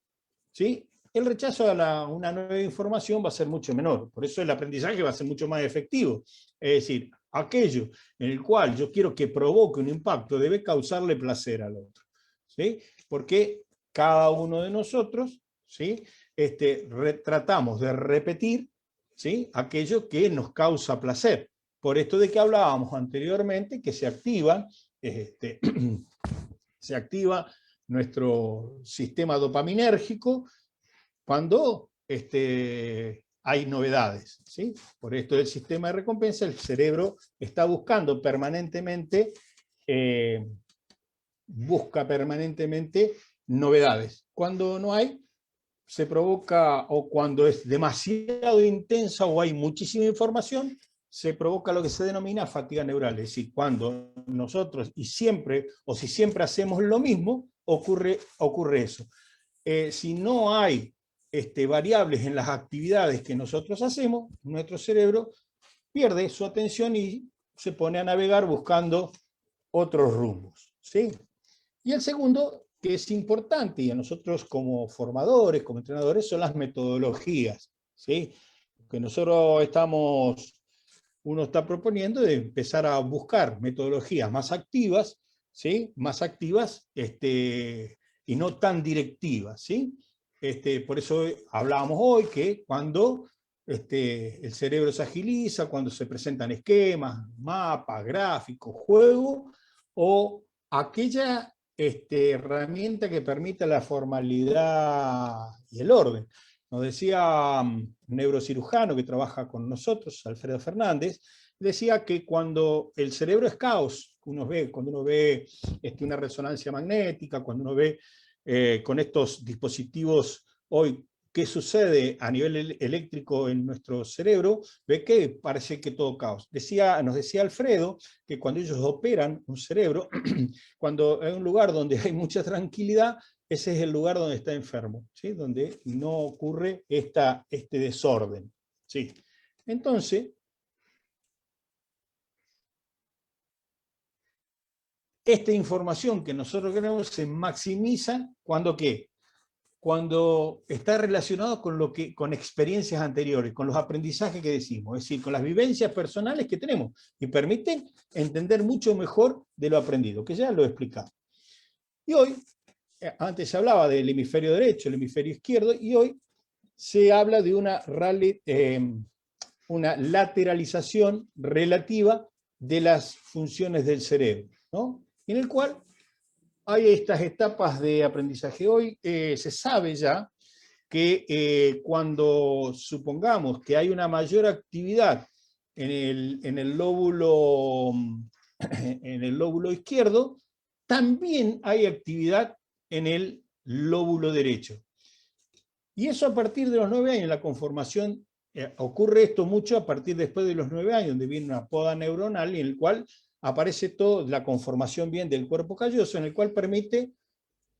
B: ¿sí? El rechazo a una nueva información va a ser mucho menor. Por eso el aprendizaje va a ser mucho más efectivo. Es decir, aquello en el cual yo quiero que provoque un impacto debe causarle placer al otro, ¿sí? Porque cada uno de nosotros, ¿sí? Tratamos de repetir, ¿sí? Aquello que nos causa placer. Por esto de que hablábamos anteriormente, que se activa nuestro sistema dopaminérgico cuando hay novedades, ¿sí? Por esto del sistema de recompensa, el cerebro está buscando permanentemente, busca permanentemente novedades. Cuando no hay, se provoca, o cuando es demasiado intensa o hay muchísima información, se provoca lo que se denomina fatiga neural. Es decir, cuando nosotros, y siempre, o si siempre hacemos lo mismo, ocurre eso. Si no hay variables en las actividades que nosotros hacemos, nuestro cerebro pierde su atención y se pone a navegar buscando otros rumbos, ¿sí? Y el segundo, que es importante, y a nosotros como formadores, como entrenadores, son las metodologías, ¿sí? Que nosotros uno está proponiendo de empezar a buscar metodologías más activas, ¿sí? Más activas y no tan directivas, ¿sí? Por eso hablábamos hoy que cuando el cerebro se agiliza, cuando se presentan esquemas, mapas, gráficos, juegos, o aquella herramienta que permite la formalidad y el orden. Nos decía un neurocirujano que trabaja con nosotros, Alfredo Fernández, decía que cuando el cerebro es caos, cuando uno ve una resonancia magnética, cuando uno ve con estos dispositivos hoy qué sucede a nivel eléctrico en nuestro cerebro, ve que parece que todo caos. Nos decía Alfredo que cuando ellos operan un cerebro, cuando hay un lugar donde hay mucha tranquilidad, ese es el lugar donde está enfermo, ¿sí? Donde no ocurre este desorden, ¿sí? Entonces, esta información que nosotros queremos se maximiza cuando ¿qué? Cuando está relacionado con experiencias anteriores, con los aprendizajes que decimos, es decir, con las vivencias personales que tenemos, y permiten entender mucho mejor de lo aprendido, que ya lo he explicado. Y hoy, antes se hablaba del hemisferio derecho, el hemisferio izquierdo, y hoy se habla de una lateralización relativa de las funciones del cerebro, ¿no? En el cual hay estas etapas de aprendizaje. Hoy se sabe ya que cuando supongamos que hay una mayor actividad en el lóbulo izquierdo, también hay actividad en el lóbulo derecho. Y eso a partir de los 9 años, la conformación, ocurre esto mucho a partir después de los 9 años, donde viene una poda neuronal en el cual aparece toda la conformación bien del cuerpo calloso, en el cual permite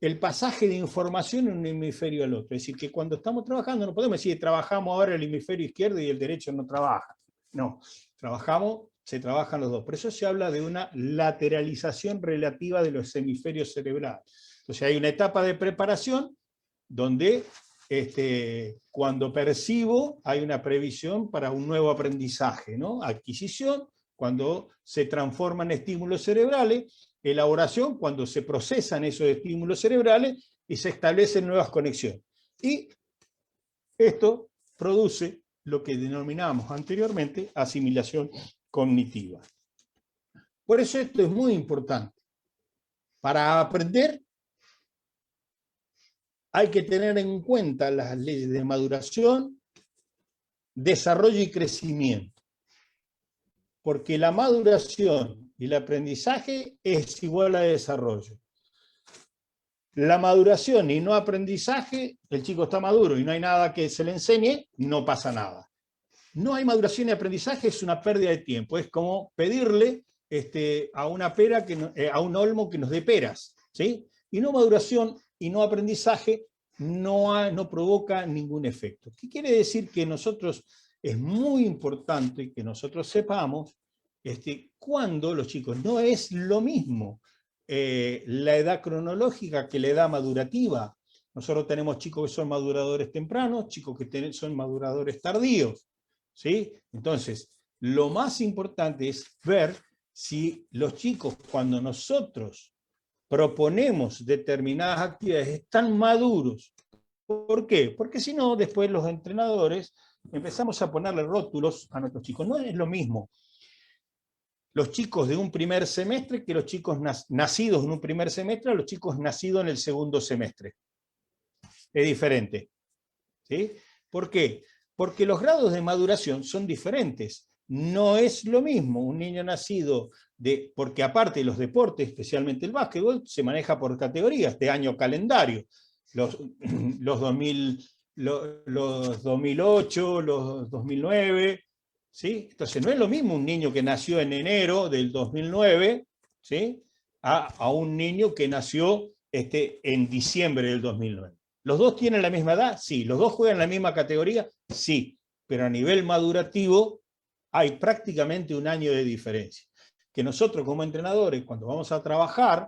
B: el pasaje de información de un hemisferio al otro. Es decir, que cuando estamos trabajando, no podemos decir, trabajamos ahora el hemisferio izquierdo y el derecho no trabaja. No, se trabajan los dos. Por eso se habla de una lateralización relativa de los hemisferios cerebrales. Entonces hay una etapa de preparación donde cuando percibo hay una previsión para un nuevo aprendizaje, ¿no? Adquisición, cuando se transforman estímulos cerebrales, elaboración, cuando se procesan esos estímulos cerebrales y se establecen nuevas conexiones. Y esto produce lo que denominábamos anteriormente asimilación cognitiva. Por eso esto es muy importante. Para aprender hay que tener en cuenta las leyes de maduración, desarrollo y crecimiento. Porque la maduración y el aprendizaje es igual a desarrollo. La maduración y no aprendizaje, el chico está maduro y no hay nada que se le enseñe, no pasa nada. No hay maduración y aprendizaje, es una pérdida de tiempo. Es como pedirle a una pera, a un olmo que nos dé peras, ¿sí? Y no maduración y no aprendizaje no provoca ningún efecto. ¿Qué quiere decir? Que nosotros, es muy importante que nosotros sepamos cuándo los chicos, no es lo mismo la edad cronológica que la edad madurativa. Nosotros tenemos chicos que son maduradores tempranos, chicos que son maduradores tardíos, ¿sí? Entonces, lo más importante es ver si los chicos, cuando nosotros proponemos determinadas actividades, están maduros. ¿Por qué? Porque si no, después los entrenadores empezamos a ponerle rótulos a nuestros chicos. No es lo mismo los chicos de un primer semestre que los chicos nacidos en un primer semestre a los chicos nacidos en el segundo semestre. Es diferente, ¿sí? ¿Por qué? Porque los grados de maduración son diferentes. No es lo mismo un niño nacido porque aparte de los deportes, especialmente el básquetbol, se maneja por categorías de año calendario. Los 2000, los 2008, los 2009, ¿sí? Entonces no es lo mismo un niño que nació en enero del 2009, ¿sí? a un niño que nació en diciembre del 2009. ¿Los dos tienen la misma edad? Sí. ¿Los dos juegan en la misma categoría? Sí. Pero a nivel madurativo hay prácticamente un año de diferencia. Que nosotros como entrenadores, cuando vamos a trabajar,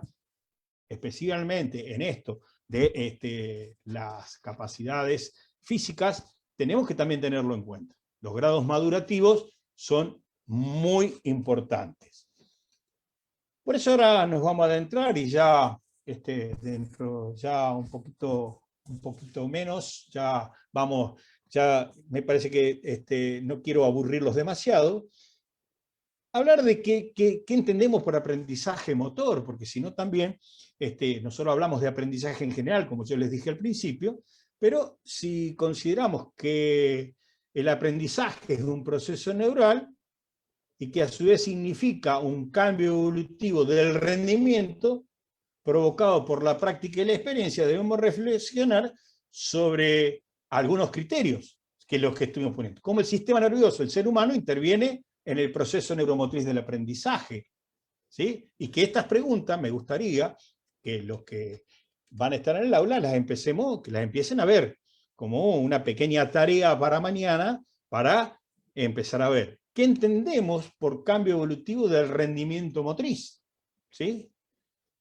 B: especialmente en esto de las capacidades físicas, tenemos que también tenerlo en cuenta. Los grados madurativos son muy importantes. Por eso ahora nos vamos a adentrar y ya dentro ya un poquito menos, ya vamos, ya me parece que no quiero aburrirlos demasiado. Hablar de qué entendemos por aprendizaje motor, porque si no también, nosotros hablamos de aprendizaje en general, como yo les dije al principio, pero si consideramos que el aprendizaje es un proceso neural, y que a su vez significa un cambio evolutivo del rendimiento provocado por la práctica y la experiencia, debemos reflexionar sobre algunos criterios que los que estuvimos poniendo. Cómo el sistema nervioso, el ser humano, interviene en el proceso neuromotriz del aprendizaje. ¿Sí? Y que estas preguntas me gustaría que los que van a estar en el aula que las empiecen a ver como una pequeña tarea para mañana, para empezar a ver qué entendemos por cambio evolutivo del rendimiento motriz, ¿sí?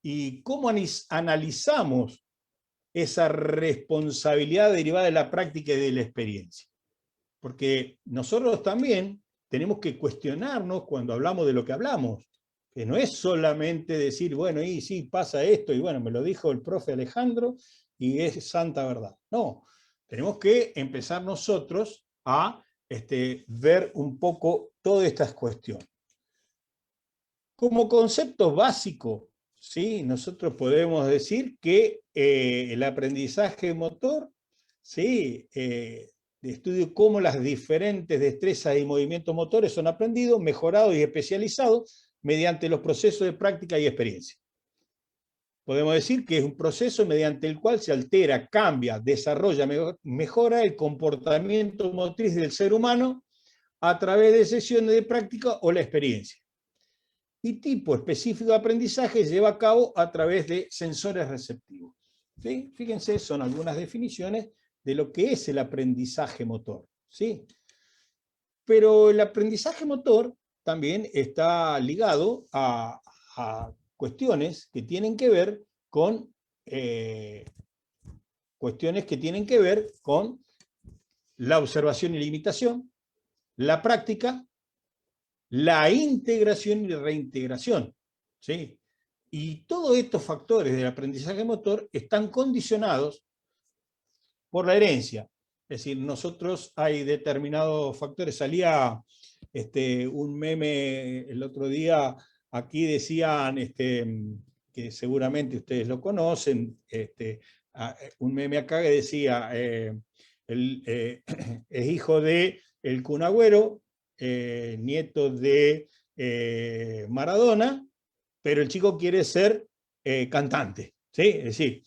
B: Y cómo analizamos esa responsabilidad derivada de la práctica y de la experiencia. Porque nosotros también tenemos que cuestionarnos cuando hablamos de lo que hablamos, que no es solamente decir, bueno, y sí, pasa esto, y bueno, me lo dijo el profe Alejandro, y es santa verdad. No, tenemos que empezar nosotros a ver un poco todas estas cuestiones. Como concepto básico, ¿sí? Nosotros podemos decir que el aprendizaje motor, ¿sí? Estudio cómo las diferentes destrezas y movimientos motores son aprendidos, mejorados y especializados mediante los procesos de práctica y experiencia. Podemos decir que es un proceso mediante el cual se altera, cambia, desarrolla, mejora el comportamiento motriz del ser humano a través de sesiones de práctica o la experiencia. Y tipo específico de aprendizaje se lleva a cabo a través de sensores receptivos. ¿Sí? Fíjense, son algunas definiciones de lo que es el aprendizaje motor. ¿Sí? Pero el aprendizaje motor también está ligado a cuestiones que tienen que ver con la observación y la imitación, la práctica, la integración y la reintegración. ¿Sí? Y todos estos factores del aprendizaje motor están condicionados por la herencia. Es decir, nosotros hay determinados factores. Salía un meme el otro día, aquí decían, que seguramente ustedes lo conocen, un meme acá que decía, es hijo de el Kun Agüero, nieto de Maradona, pero el chico quiere ser cantante. ¿Sí? Es decir,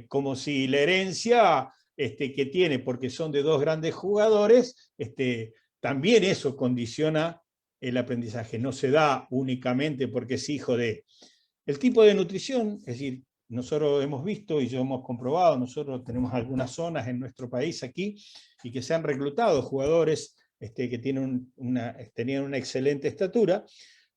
B: como si la herencia que tiene, porque son de dos grandes jugadores, también eso condiciona el aprendizaje. No se da únicamente porque es hijo de... El tipo de nutrición, es decir, nosotros hemos visto y yo hemos comprobado, nosotros tenemos algunas zonas en nuestro país aquí, y que se han reclutado jugadores que tenían una excelente estatura,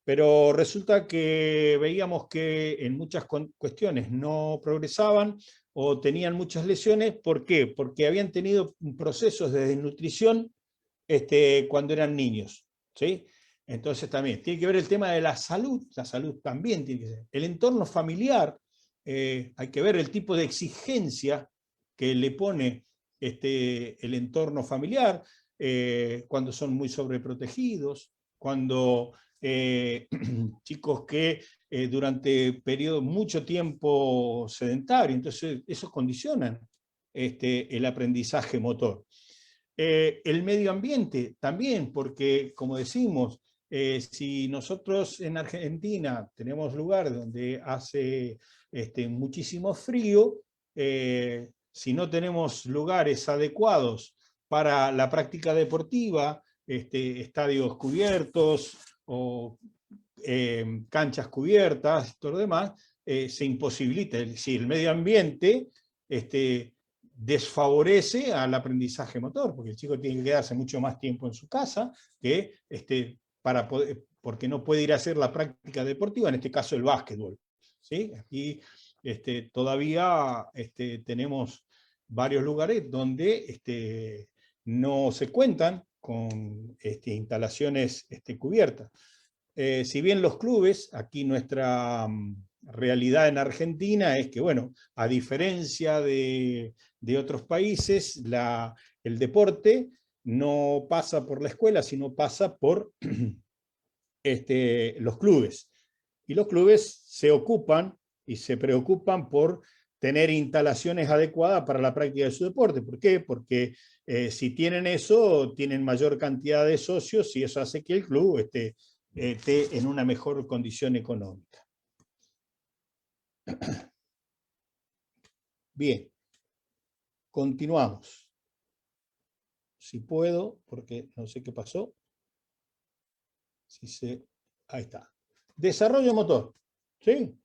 B: pero resulta que veíamos que en muchas cuestiones no progresaban o tenían muchas lesiones. ¿Por qué? Porque habían tenido procesos de desnutrición cuando eran niños. ¿Sí? Entonces también tiene que ver el tema de la salud también tiene que ser. El entorno familiar, hay que ver el tipo de exigencia que le pone el entorno familiar, cuando son muy sobreprotegidos, cuando chicos que durante periodos mucho tiempo sedentario, entonces esos condicionan el aprendizaje motor. El medio ambiente también, porque como decimos, si nosotros en Argentina tenemos lugares donde hace muchísimo frío, si no tenemos lugares adecuados para la práctica deportiva, estadios cubiertos o canchas cubiertas, todo lo demás, se imposibilita. Es decir, el medio ambiente desfavorece al aprendizaje motor, porque el chico tiene que quedarse mucho más tiempo en su casa que porque no puede ir a hacer la práctica deportiva, en este caso el básquetbol. ¿Sí? Aquí todavía tenemos varios lugares donde no se cuentan con instalaciones cubiertas. Si bien los clubes, aquí nuestra realidad en Argentina es que, bueno, a diferencia de otros países, el deporte no pasa por la escuela, sino pasa por los clubes. Y los clubes se ocupan y se preocupan por tener instalaciones adecuadas para la práctica de su deporte. ¿Por qué? Porque si tienen eso, tienen mayor cantidad de socios y eso hace que el club esté en una mejor condición económica. Bien, continuamos. Si puedo, porque no sé qué pasó. Ahí está. Desarrollo motor. ¿Sí?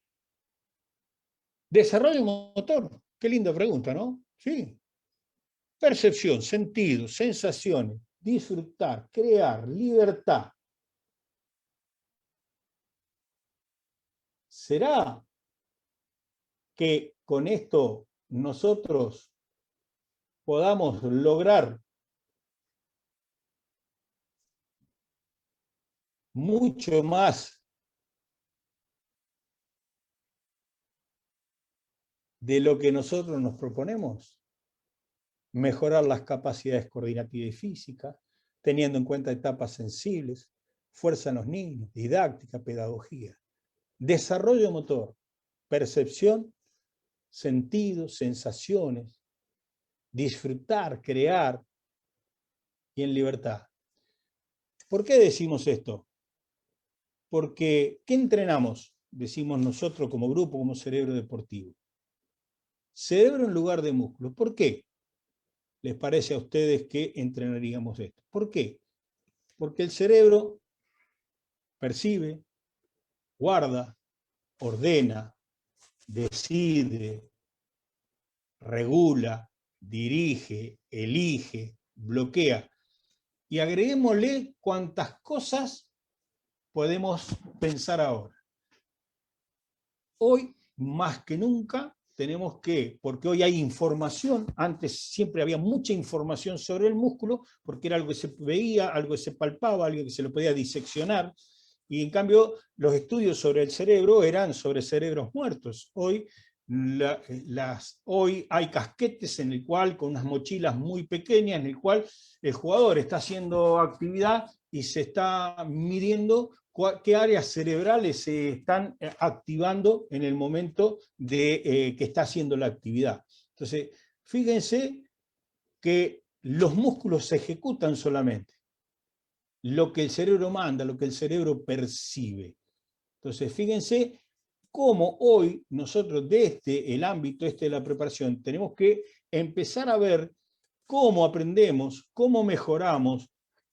B: Desarrollo motor. Qué linda pregunta, ¿no? Sí. Percepción, sentido, sensaciones, disfrutar, crear, libertad. ¿Será que con esto nosotros podamos lograr mucho más de lo que nosotros nos proponemos? Mejorar las capacidades coordinativas y físicas, teniendo en cuenta etapas sensibles, fuerza en los niños, didáctica, pedagogía, desarrollo motor, percepción, sentidos, sensaciones, disfrutar, crear y en libertad. ¿Por qué decimos esto? Porque, ¿qué entrenamos? Decimos nosotros como grupo, como cerebro deportivo. Cerebro en lugar de músculo. ¿Por qué les parece a ustedes que entrenaríamos esto? ¿Por qué? Porque el cerebro percibe, guarda, ordena, decide, regula, dirige, elige, bloquea. Y agreguémosle cuántas cosas podemos pensar ahora. Hoy, más que nunca, tenemos que, porque hoy hay información, antes siempre había mucha información sobre el músculo, porque era algo que se veía, algo que se palpaba, algo que se lo podía diseccionar, y en cambio los estudios sobre el cerebro eran sobre cerebros muertos. Hoy hay casquetes en el cual, con unas mochilas muy pequeñas, en el cual el jugador está haciendo actividad y se está midiendo qué áreas cerebrales se están activando en el momento de que está haciendo la actividad. Entonces, fíjense que los músculos se ejecutan solamente lo que el cerebro manda, lo que el cerebro percibe. Entonces, fíjense cómo hoy nosotros desde el ámbito de la preparación tenemos que empezar a ver cómo aprendemos, cómo mejoramos,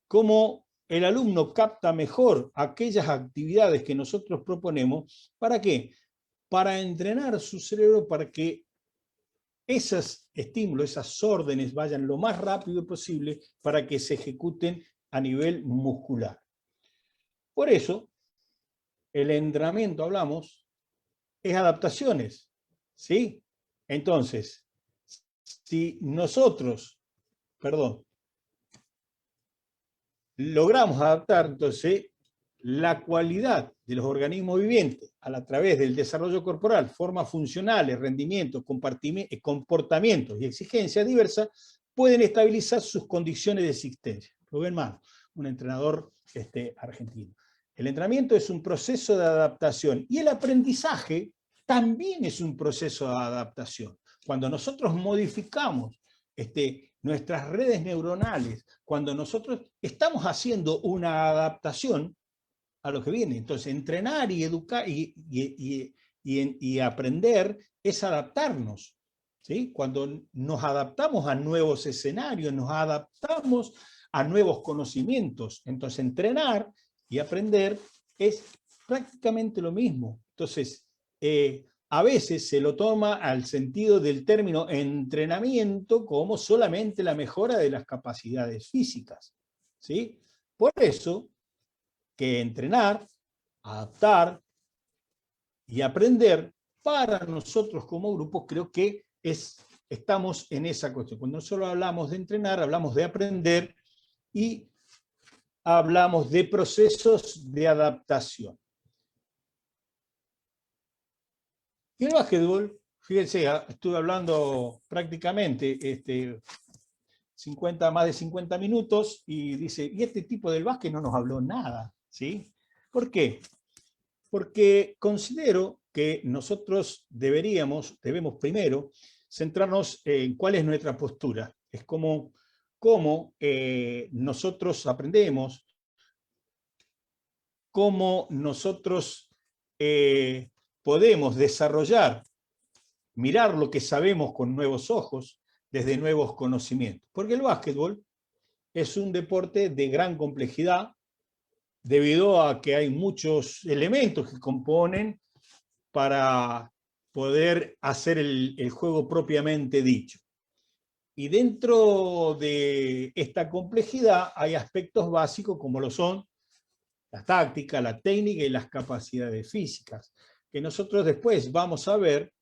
B: cómo el alumno capta mejor aquellas actividades que nosotros proponemos. ¿Para qué? Para entrenar su cerebro para que esos estímulos, esas órdenes vayan lo más rápido posible para que se ejecuten a nivel muscular. Por eso, el entrenamiento, hablamos, es adaptaciones, ¿sí? Entonces, si nosotros, logramos adaptar, entonces, la cualidad de los organismos vivientes a través del desarrollo corporal, formas funcionales, rendimientos, comportamientos y exigencias diversas, pueden estabilizar sus condiciones de existencia. Rubén Mano, un entrenador argentino. El entrenamiento es un proceso de adaptación y el aprendizaje también es un proceso de adaptación. cuando nosotros modificamos nuestras redes neuronales, cuando nosotros estamos haciendo una adaptación a lo que viene. Entonces, entrenar y educar y aprender es adaptarnos, ¿sí? Cuando nos adaptamos a nuevos escenarios, nos adaptamos a nuevos conocimientos. Entonces, entrenar y aprender es prácticamente lo mismo. Entonces, a veces se lo toma al sentido del término entrenamiento como solamente la mejora de las capacidades físicas, ¿sí? Por eso que entrenar, adaptar y aprender para nosotros como grupo, creo que estamos en esa cuestión. Cuando nosotros hablamos de entrenar, hablamos de aprender y hablamos de procesos de adaptación. Y el básquetbol, fíjense, estuve hablando prácticamente más de 50 minutos y dice, y este tipo del básquet no nos habló nada, ¿sí? ¿Por qué? Porque considero que nosotros debemos primero centrarnos en cuál es nuestra postura. Es cómo nosotros aprendemos, cómo nosotros podemos desarrollar, mirar lo que sabemos con nuevos ojos, desde nuevos conocimientos. Porque el básquetbol es un deporte de gran complejidad, debido a que hay muchos elementos que componen para poder hacer el juego propiamente dicho. Y dentro de esta complejidad hay aspectos básicos como lo son la táctica, la técnica y las capacidades físicas, que nosotros después vamos a ver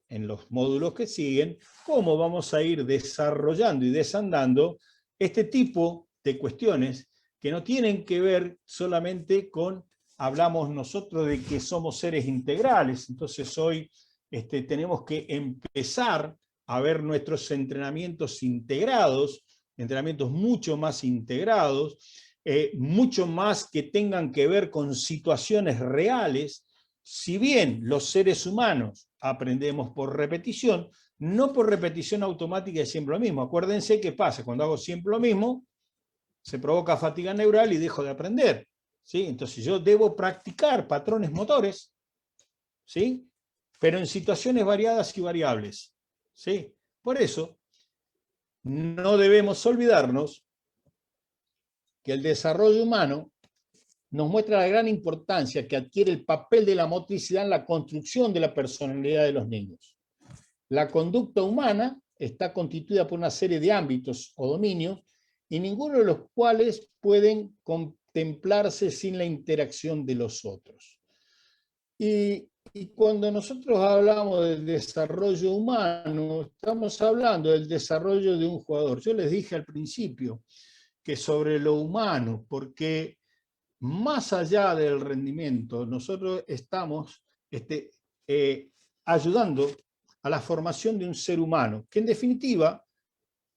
B: en los módulos que siguen cómo vamos a ir desarrollando y desandando este tipo de cuestiones que no tienen que ver solamente con, hablamos nosotros de que somos seres integrales, entonces hoy tenemos que empezar a ver nuestros entrenamientos integrados, entrenamientos mucho más integrados, mucho más que tengan que ver con situaciones reales. Si bien los seres humanos aprendemos por repetición, no por repetición automática de siempre lo mismo. Acuérdense qué pasa, cuando hago siempre lo mismo, se provoca fatiga neural y dejo de aprender, ¿sí? Entonces yo debo practicar patrones motores, ¿sí? Pero en situaciones variadas y variables, ¿sí? Por eso, no debemos olvidarnos que el desarrollo humano nos muestra la gran importancia que adquiere el papel de la motricidad en la construcción de la personalidad de los niños. La conducta humana está constituida por una serie de ámbitos o dominios, y ninguno de los cuales pueden contemplarse sin la interacción de los otros. Y cuando nosotros hablamos del desarrollo humano, estamos hablando del desarrollo de un jugador. Yo les dije al principio que sobre lo humano, porque más allá del rendimiento, nosotros estamos ayudando a la formación de un ser humano, que en definitiva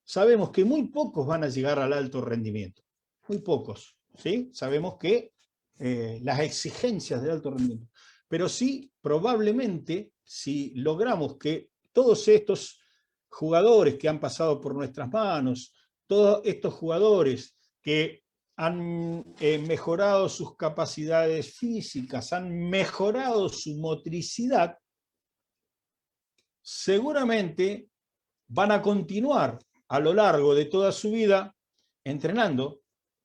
B: sabemos que muy pocos van a llegar al alto rendimiento, muy pocos, ¿sí? Sabemos que las exigencias del alto rendimiento, pero sí, probablemente, si logramos que todos estos jugadores que han pasado por nuestras manos, todos estos jugadores que han mejorado sus capacidades físicas, han mejorado su motricidad, seguramente van a continuar a lo largo de toda su vida entrenando,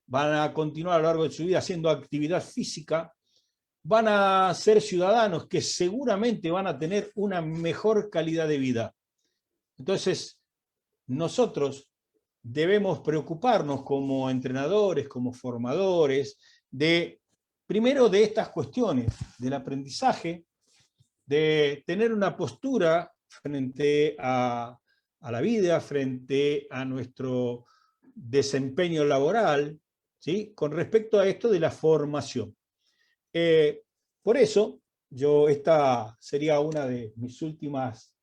B: van a continuar a lo largo de su vida haciendo actividad física, van a ser ciudadanos que seguramente van a tener una mejor calidad de vida. Entonces, nosotros debemos preocuparnos como entrenadores, como formadores, primero de estas cuestiones, del aprendizaje, de tener una postura frente a la vida, frente a nuestro desempeño laboral, ¿sí? Con respecto a esto de la formación. Por eso, esta sería una de mis últimas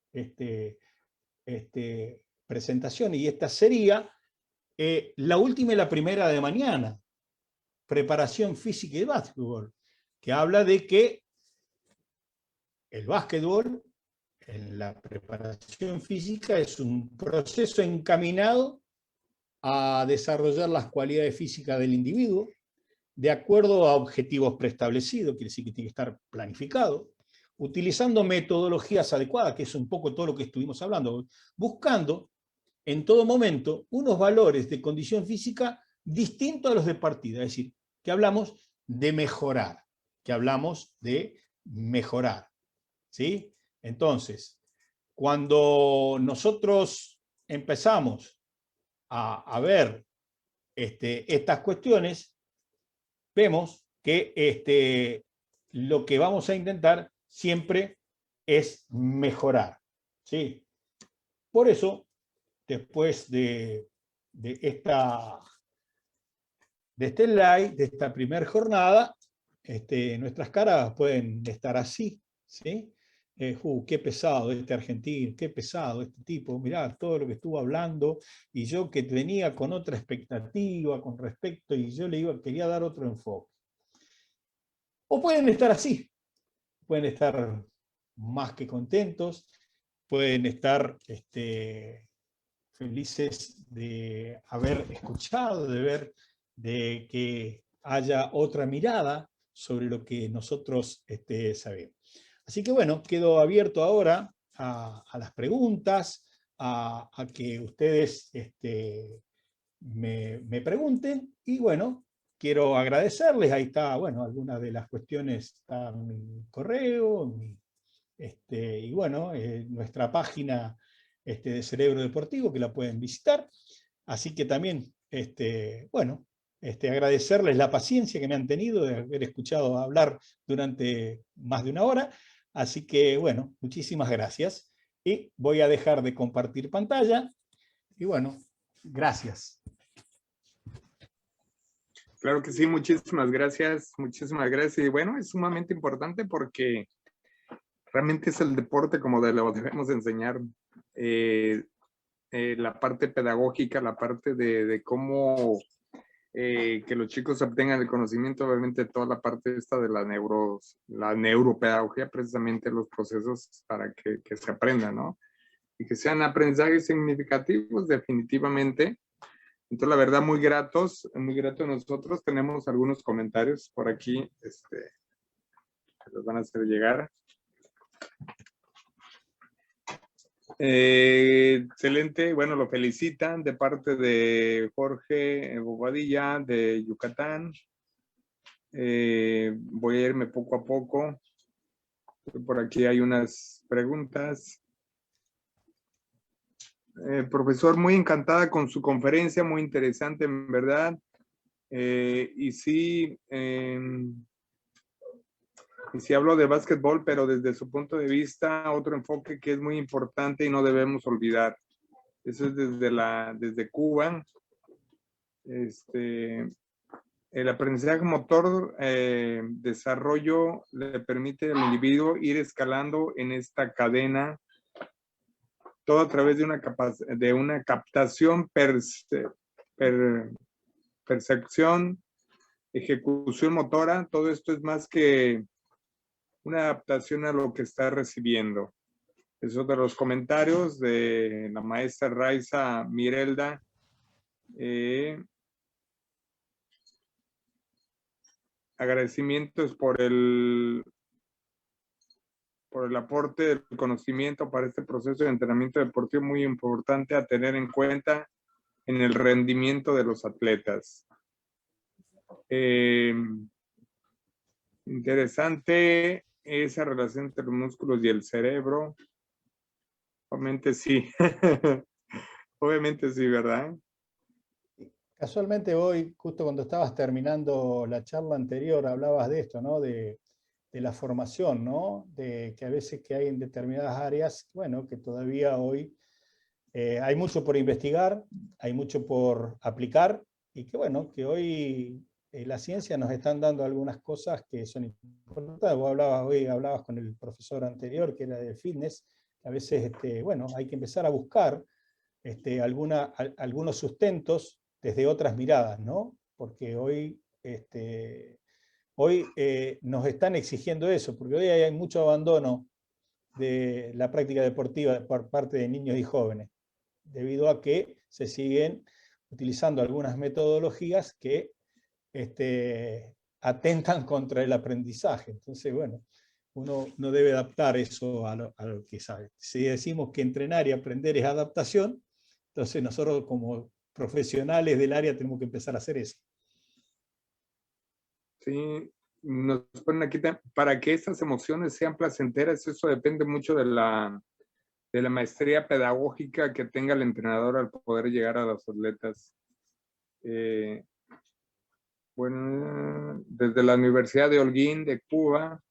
B: presentaciones, y esta sería la última y la primera de mañana, preparación física y básquetbol, que habla de que el básquetbol en la preparación física es un proceso encaminado a desarrollar las cualidades físicas del individuo de acuerdo a objetivos preestablecidos, quiere decir que tiene que estar planificado, utilizando metodologías adecuadas, que es un poco todo lo que estuvimos hablando, buscando en todo momento unos valores de condición física distintos a los de partida, es decir, que hablamos de mejorar, ¿sí? Entonces, cuando nosotros empezamos a ver estas cuestiones, vemos que lo que vamos a intentar siempre es mejorar, ¿sí? Por eso, después de este live, de esta primera jornada, nuestras caras pueden estar así, ¿sí? Qué pesado este argentino, qué pesado este tipo, mirá todo lo que estuvo hablando, y yo que venía con otra expectativa con respecto, y yo quería dar otro enfoque. O pueden estar así, pueden estar más que contentos, pueden estar felices de haber escuchado, de ver, de que haya otra mirada sobre lo que nosotros sabemos. Así que bueno, quedo abierto ahora a las preguntas, a que ustedes me pregunten, y bueno, quiero agradecerles, ahí está, bueno, algunas de las cuestiones, está en mi correo, y bueno, nuestra página de Cerebro Deportivo, que la pueden visitar. Así que también, bueno, agradecerles la paciencia que me han tenido de haber escuchado hablar durante más de una hora. Así que, bueno, muchísimas gracias. Y voy a dejar de compartir pantalla. Y bueno, gracias.
A: Claro que sí, muchísimas gracias, muchísimas gracias. Y bueno, es sumamente importante porque realmente es el deporte como lo debemos enseñar. La parte pedagógica, la parte de cómo que los chicos obtengan el conocimiento, obviamente toda la parte esta de la neuropedagogía, precisamente los procesos para que se aprenda, ¿no? Y que sean aprendizajes significativos, definitivamente. Entonces, la verdad, muy gratos a nosotros. Tenemos algunos comentarios por aquí, que los van a hacer llegar. Excelente, bueno, lo felicitan de parte de Jorge Bobadilla de Yucatán. Voy a irme poco a poco. Por aquí hay unas preguntas. Profesor, muy encantada con su conferencia, muy interesante en verdad. Y sí hablo de básquetbol, pero desde su punto de vista, otro enfoque que es muy importante y no debemos olvidar. Eso es desde Cuba. El aprendizaje motor, desarrollo, le permite al individuo ir escalando en esta cadena, todo a través de una captación, percepción, ejecución motora. Todo esto es más que una adaptación a lo que está recibiendo. Esos de los comentarios de la maestra Raiza Mirelda. Agradecimientos por el aporte del conocimiento para este proceso de entrenamiento deportivo muy importante a tener en cuenta en el rendimiento de los atletas. Interesante esa relación entre los músculos y el cerebro. Obviamente sí. Obviamente sí, ¿verdad?
B: Casualmente hoy, justo cuando estabas terminando la charla anterior, hablabas de esto, ¿no? De la formación, ¿no? De que a veces que hay en determinadas áreas, bueno, que todavía hoy hay mucho por investigar, hay mucho por aplicar, y que bueno, que hoy la ciencia nos están dando algunas cosas que son importantes. Vos hablabas con el profesor anterior, que era de fitness, que a veces, bueno, hay que empezar a buscar algunos sustentos desde otras miradas, ¿no? Porque hoy nos están exigiendo eso, porque hoy hay mucho abandono de la práctica deportiva por parte de niños y jóvenes, debido a que se siguen utilizando algunas metodologías que atentan contra el aprendizaje. Entonces, bueno, uno no debe adaptar eso a lo que sabe. Si decimos que entrenar y aprender es adaptación, entonces nosotros como profesionales del área tenemos que empezar a hacer eso.
A: Sí, nos ponen aquí, para que estas emociones sean placenteras, eso depende mucho de la maestría pedagógica que tenga el entrenador al poder llegar a los atletas. Bueno, desde la Universidad de Holguín, de Cuba,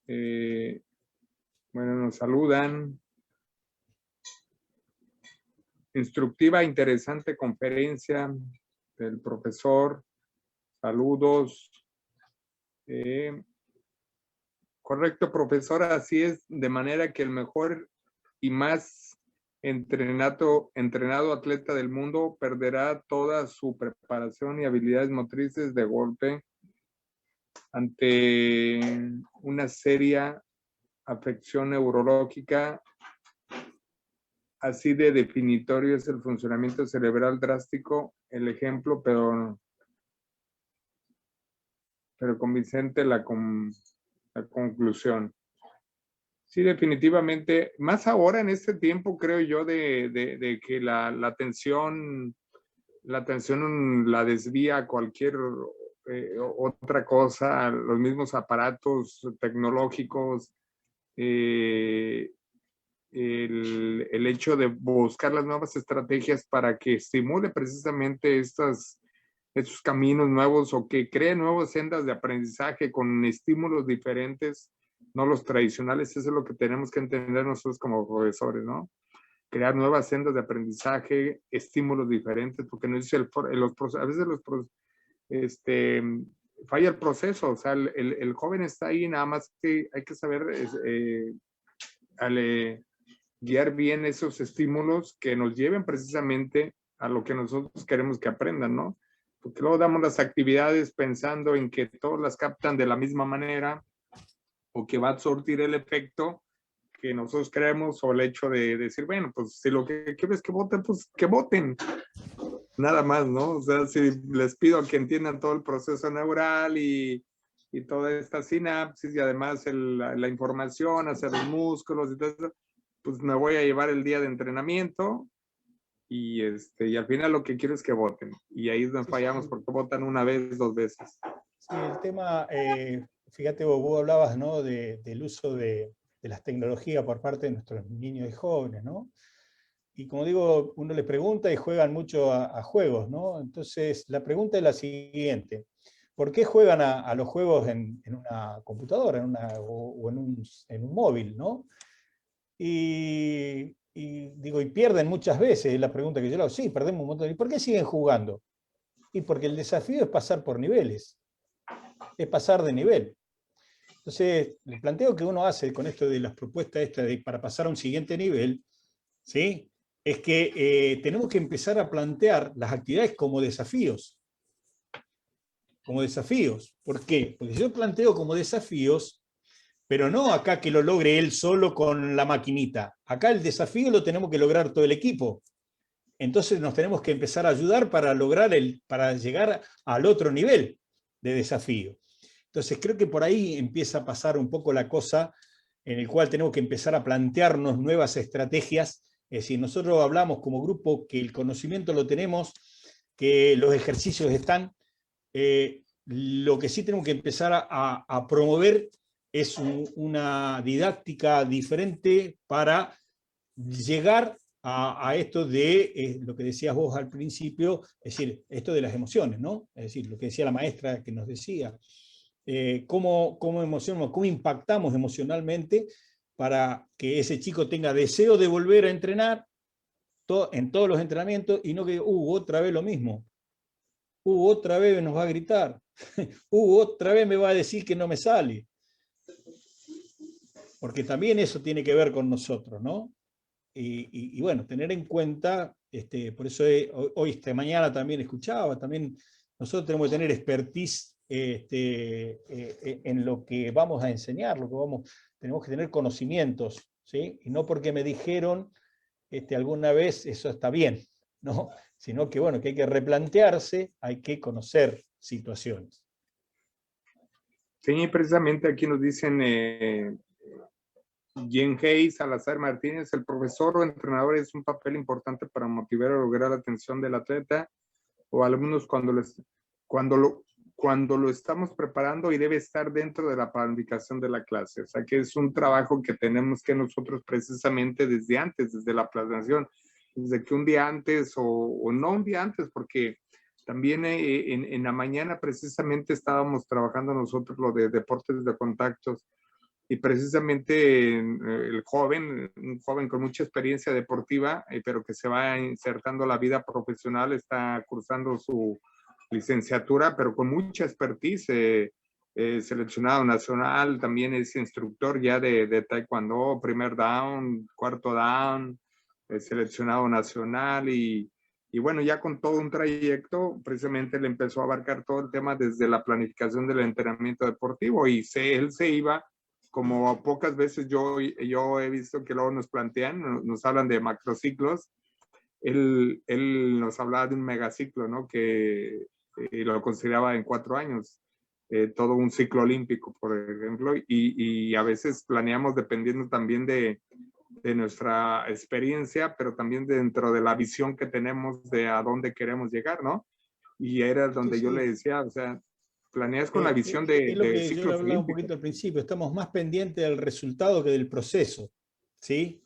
A: bueno, nos saludan. Instructiva, interesante conferencia del profesor. Saludos. Correcto, profesora, así es, de manera que el mejor y más entrenado atleta del mundo perderá toda su preparación y habilidades motrices de golpe ante una seria afección neurológica. Así de definitorio es el funcionamiento cerebral drástico, el ejemplo, pero convincente la conclusión. Sí, definitivamente, más ahora en este tiempo, creo yo, de que la atención la desvía a cualquier otra cosa, a los mismos aparatos tecnológicos, el hecho de buscar las nuevas estrategias para que estimule precisamente estos caminos nuevos o que cree nuevas sendas de aprendizaje con estímulos diferentes, no los tradicionales. Eso es lo que tenemos que entender nosotros como profesores, ¿no? Crear nuevas sendas de aprendizaje, estímulos diferentes, porque no dice a veces falla el proceso, o sea, el joven está ahí, nada más que hay que saber guiar bien esos estímulos que nos lleven precisamente a lo que nosotros queremos que aprendan, ¿no? Porque luego damos las actividades pensando en que todos las captan de la misma manera o que va a surtir el efecto que nosotros creemos, o el hecho de decir, bueno, pues si lo que quiero es que voten, pues que voten. Nada más, ¿no? O sea, si les pido que entiendan todo el proceso neural y toda esta sinapsis y además la información hacia los músculos y todo eso, pues me voy a llevar el día de entrenamiento y al final lo que quiero es que voten. Y ahí es donde fallamos, porque votan una vez, dos veces.
B: Sí, el tema, fíjate, vos hablabas, ¿no? del uso de las tecnologías por parte de nuestros niños y jóvenes, ¿no? Y como digo, uno les pregunta y juegan mucho a juegos, ¿no? Entonces, la pregunta es la siguiente. ¿Por qué juegan a los juegos en una computadora o en un móvil, ¿no? Y digo, y pierden muchas veces, es la pregunta que yo le hago. Sí, perdemos un montón. ¿Y por qué siguen jugando? Y porque el desafío es pasar por niveles, es pasar de nivel. Entonces, el planteo que uno hace con esto de las propuestas para pasar a un siguiente nivel, ¿sí? Es que tenemos que empezar a plantear las actividades como desafíos. Como desafíos. ¿Por qué? Porque yo planteo como desafíos, pero no acá que lo logre él solo con la maquinita. Acá el desafío lo tenemos que lograr todo el equipo. Entonces nos tenemos que empezar a ayudar para llegar al otro nivel de desafío. Entonces creo que por ahí empieza a pasar un poco la cosa en el cual tenemos que empezar a plantearnos nuevas estrategias. Es decir, nosotros hablamos como grupo que el conocimiento lo tenemos, que los ejercicios están. Lo que sí tenemos que empezar a promover es una didáctica diferente para llegar a esto de lo que decías vos al principio, es decir, esto de las emociones, ¿no? Es decir, lo que decía la maestra que nos decía, cómo impactamos emocionalmente para que ese chico tenga deseo de volver a entrenar en todos los entrenamientos y no que otra vez lo mismo, otra vez nos va a gritar, otra vez me va a decir que no me sale. Porque también eso tiene que ver con nosotros, ¿no? Y bueno, tener en cuenta, por eso hoy, esta mañana también escuchaba, también nosotros tenemos que tener expertise en lo que vamos a enseñar, tenemos que tener conocimientos, ¿sí? Y no porque me dijeron alguna vez eso está bien, ¿no? Sino que, bueno, que hay que replantearse, hay que conocer situaciones.
A: Sí, precisamente aquí nos dicen Jen Hayes, Salazar Martínez, el profesor o entrenador es un papel importante para motivar o lograr la atención del atleta o alumnos cuando lo estamos preparando y debe estar dentro de la planificación de la clase. O sea que es un trabajo que tenemos que nosotros precisamente desde antes, desde la planeación, desde que un día antes o no un día antes, porque también en la mañana precisamente estábamos trabajando nosotros lo de deportes de contactos y precisamente un joven con mucha experiencia deportiva, pero que se va insertando a la vida profesional, está cursando su licenciatura, pero con mucha expertise, seleccionado nacional, también es instructor ya de taekwondo, primer down, cuarto down, seleccionado nacional y bueno, ya con todo un trayecto, precisamente le empezó a abarcar todo el tema desde la planificación del entrenamiento deportivo y él se iba como pocas veces yo he visto que luego nos plantean, nos hablan de macrociclos, él nos hablaba de un megaciclo, ¿no? Que lo consideraba en 4 años, todo un ciclo olímpico, por ejemplo, y a veces planeamos dependiendo también de nuestra experiencia, pero también dentro de la visión que tenemos de a dónde queremos llegar, ¿no? Y era donde
B: Sí,
A: yo
B: sí.
A: le decía, o sea, planeas con la visión de
B: Es lo que yo le
A: ciclos
B: hablaba un
A: olímpicos.
B: poquito al principio, estamos más pendientes del resultado que del proceso, ¿sí?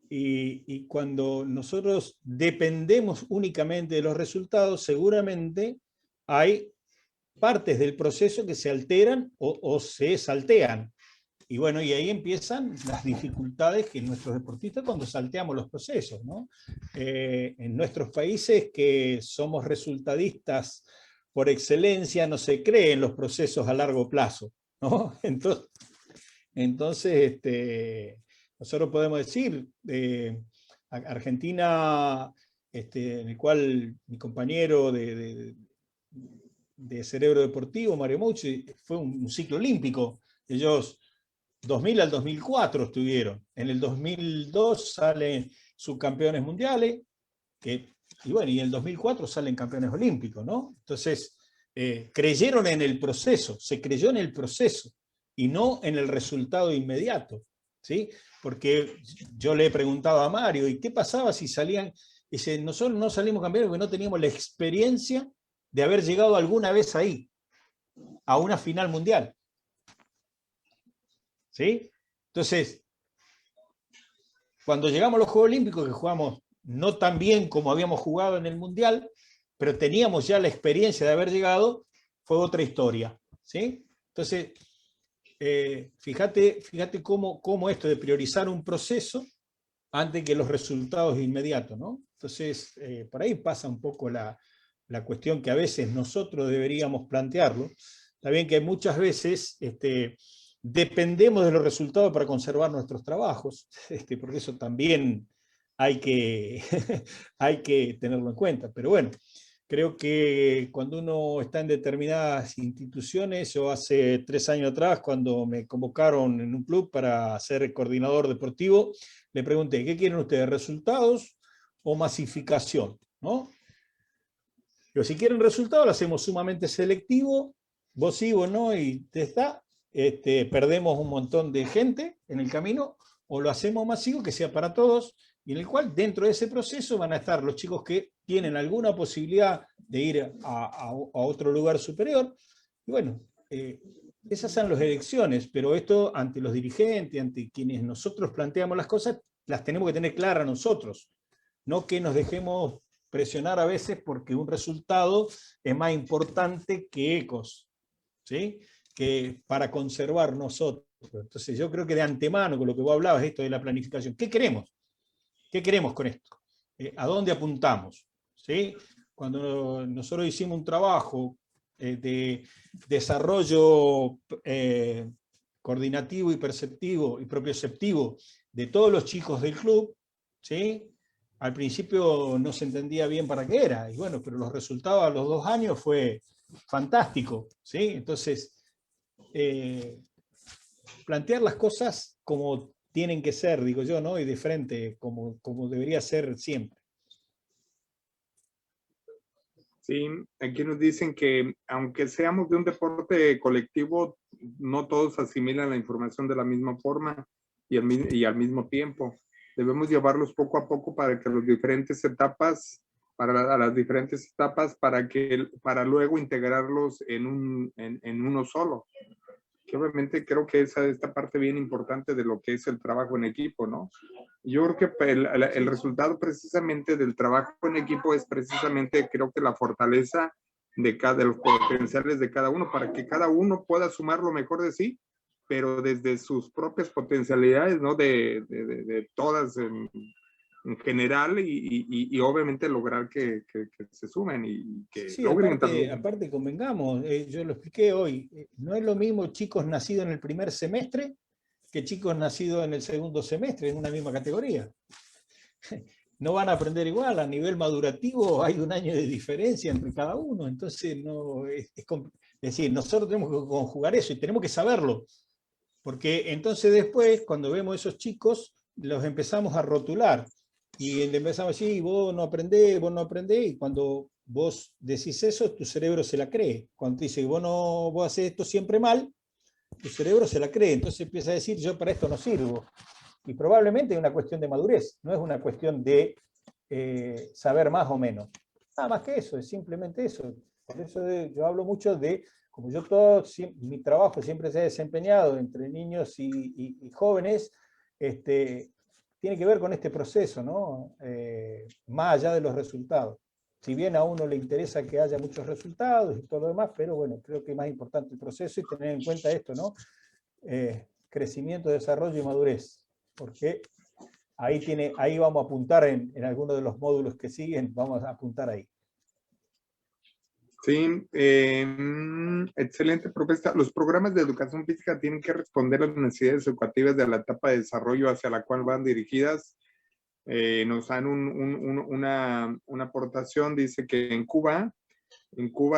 B: Y cuando nosotros dependemos únicamente de los resultados, seguramente hay partes del proceso que se alteran o se saltean. Y bueno, y ahí empiezan las dificultades que nuestros deportistas cuando salteamos los procesos, ¿no? En nuestros países que somos resultadistas por excelencia, no se creen los procesos a largo plazo, ¿no? Entonces nosotros podemos decir, Argentina, en el cual mi compañero de Cerebro Deportivo, Mario Moucci, fue un ciclo olímpico. Ellos 2000 al 2004 estuvieron. En el 2002 salen subcampeones mundiales, y bueno, y en el 2004 salen campeones olímpicos, ¿no? Entonces, creyeron en el proceso, se creyó en el proceso y no en el resultado inmediato, ¿sí? Porque yo le he preguntado a Mario, ¿y qué pasaba si salían? Dice, nosotros no salimos campeones porque no teníamos la experiencia de haber llegado alguna vez ahí, a una final mundial. ¿Sí? Entonces, cuando llegamos a los Juegos Olímpicos, que jugamos no tan bien como habíamos jugado en el Mundial, pero teníamos ya la experiencia de haber llegado, fue otra historia. ¿Sí? Entonces, fíjate cómo esto de priorizar un proceso antes que los resultados inmediatos, ¿no? Entonces, por ahí pasa un poco la cuestión que a veces nosotros deberíamos plantearlo. Está bien que muchas veces dependemos de los resultados para conservar nuestros trabajos, porque eso también hay que, hay que tenerlo en cuenta. Pero bueno, creo que cuando uno está en determinadas instituciones, yo hace 3 años atrás, cuando me convocaron en un club para ser coordinador deportivo, le pregunté, ¿qué quieren ustedes, resultados o masificación? ¿No? Pero si quieren resultados, lo hacemos sumamente selectivo, vos sí, vos no, y te está, perdemos un montón de gente en el camino, o lo hacemos masivo, que sea para todos, y en el cual dentro de ese proceso van a estar los chicos que tienen alguna posibilidad de ir a otro lugar superior, y bueno, esas son las elecciones, pero esto ante los dirigentes, ante quienes nosotros planteamos las cosas, las tenemos que tener claras nosotros, no que nos dejemos presionar a veces porque un resultado es más importante que ecos, ¿sí? Que para conservar nosotros. Entonces yo creo que de antemano, con lo que vos hablabas, esto de la planificación, ¿qué queremos? ¿Qué queremos con esto? ¿A dónde apuntamos? ¿Sí? Cuando nosotros hicimos un trabajo de desarrollo coordinativo y perceptivo y propioceptivo de todos los chicos del club, ¿sí? Al principio no se entendía bien para qué era, y bueno, pero los resultados a los 2 años fue fantástico, ¿sí? Entonces, plantear las cosas como tienen que ser, digo yo, ¿no? Y de frente, como debería ser siempre.
A: Sí, aquí nos dicen que aunque seamos de un deporte colectivo, no todos asimilan la información de la misma forma y al mismo tiempo. Debemos llevarlos poco a poco para que las diferentes etapas, a las diferentes etapas, para luego integrarlos en uno solo. Que obviamente creo que esta parte bien importante de lo que es el trabajo en equipo, ¿no? Yo creo que el resultado precisamente del trabajo en equipo es precisamente, creo que la fortaleza de los potenciales de cada uno, para que cada uno pueda sumar lo mejor de sí, pero desde sus propias potencialidades, ¿no? De todas en general y obviamente lograr que se sumen y que
B: Sí,
A: logren
B: aparte,
A: también.
B: aparte convengamos, yo lo expliqué hoy, no es lo mismo chicos nacidos en el primer semestre que chicos nacidos en el segundo semestre, en una misma categoría. No van a aprender igual, a nivel madurativo hay un año de diferencia entre cada uno, entonces no, es decir, nosotros tenemos que conjugar eso y tenemos que saberlo, porque entonces después, cuando vemos esos chicos, los empezamos a rotular y empezamos a decir, vos no aprendés, y cuando vos decís eso, tu cerebro se la cree. Cuando te dice, vos haces esto siempre mal, tu cerebro se la cree, entonces empieza a decir, yo para esto no sirvo. Y probablemente es una cuestión de madurez, no es una cuestión de saber más o menos. Nada más que eso, es simplemente eso. Por eso yo hablo mucho de, como yo mi trabajo siempre se ha desempeñado entre niños y jóvenes, tiene que ver con este proceso, ¿no? Más allá de los resultados. Si bien a uno le interesa que haya muchos resultados y todo lo demás, pero bueno, creo que es más importante el proceso y tener en cuenta esto, ¿no? Crecimiento, desarrollo y madurez, porque ahí vamos a apuntar en alguno de los módulos que siguen, vamos a apuntar ahí.
A: Sí, excelente propuesta. Los programas de educación física tienen que responder a las necesidades educativas de la etapa de desarrollo hacia la cual van dirigidas. Nos dan una aportación, dice que en Cuba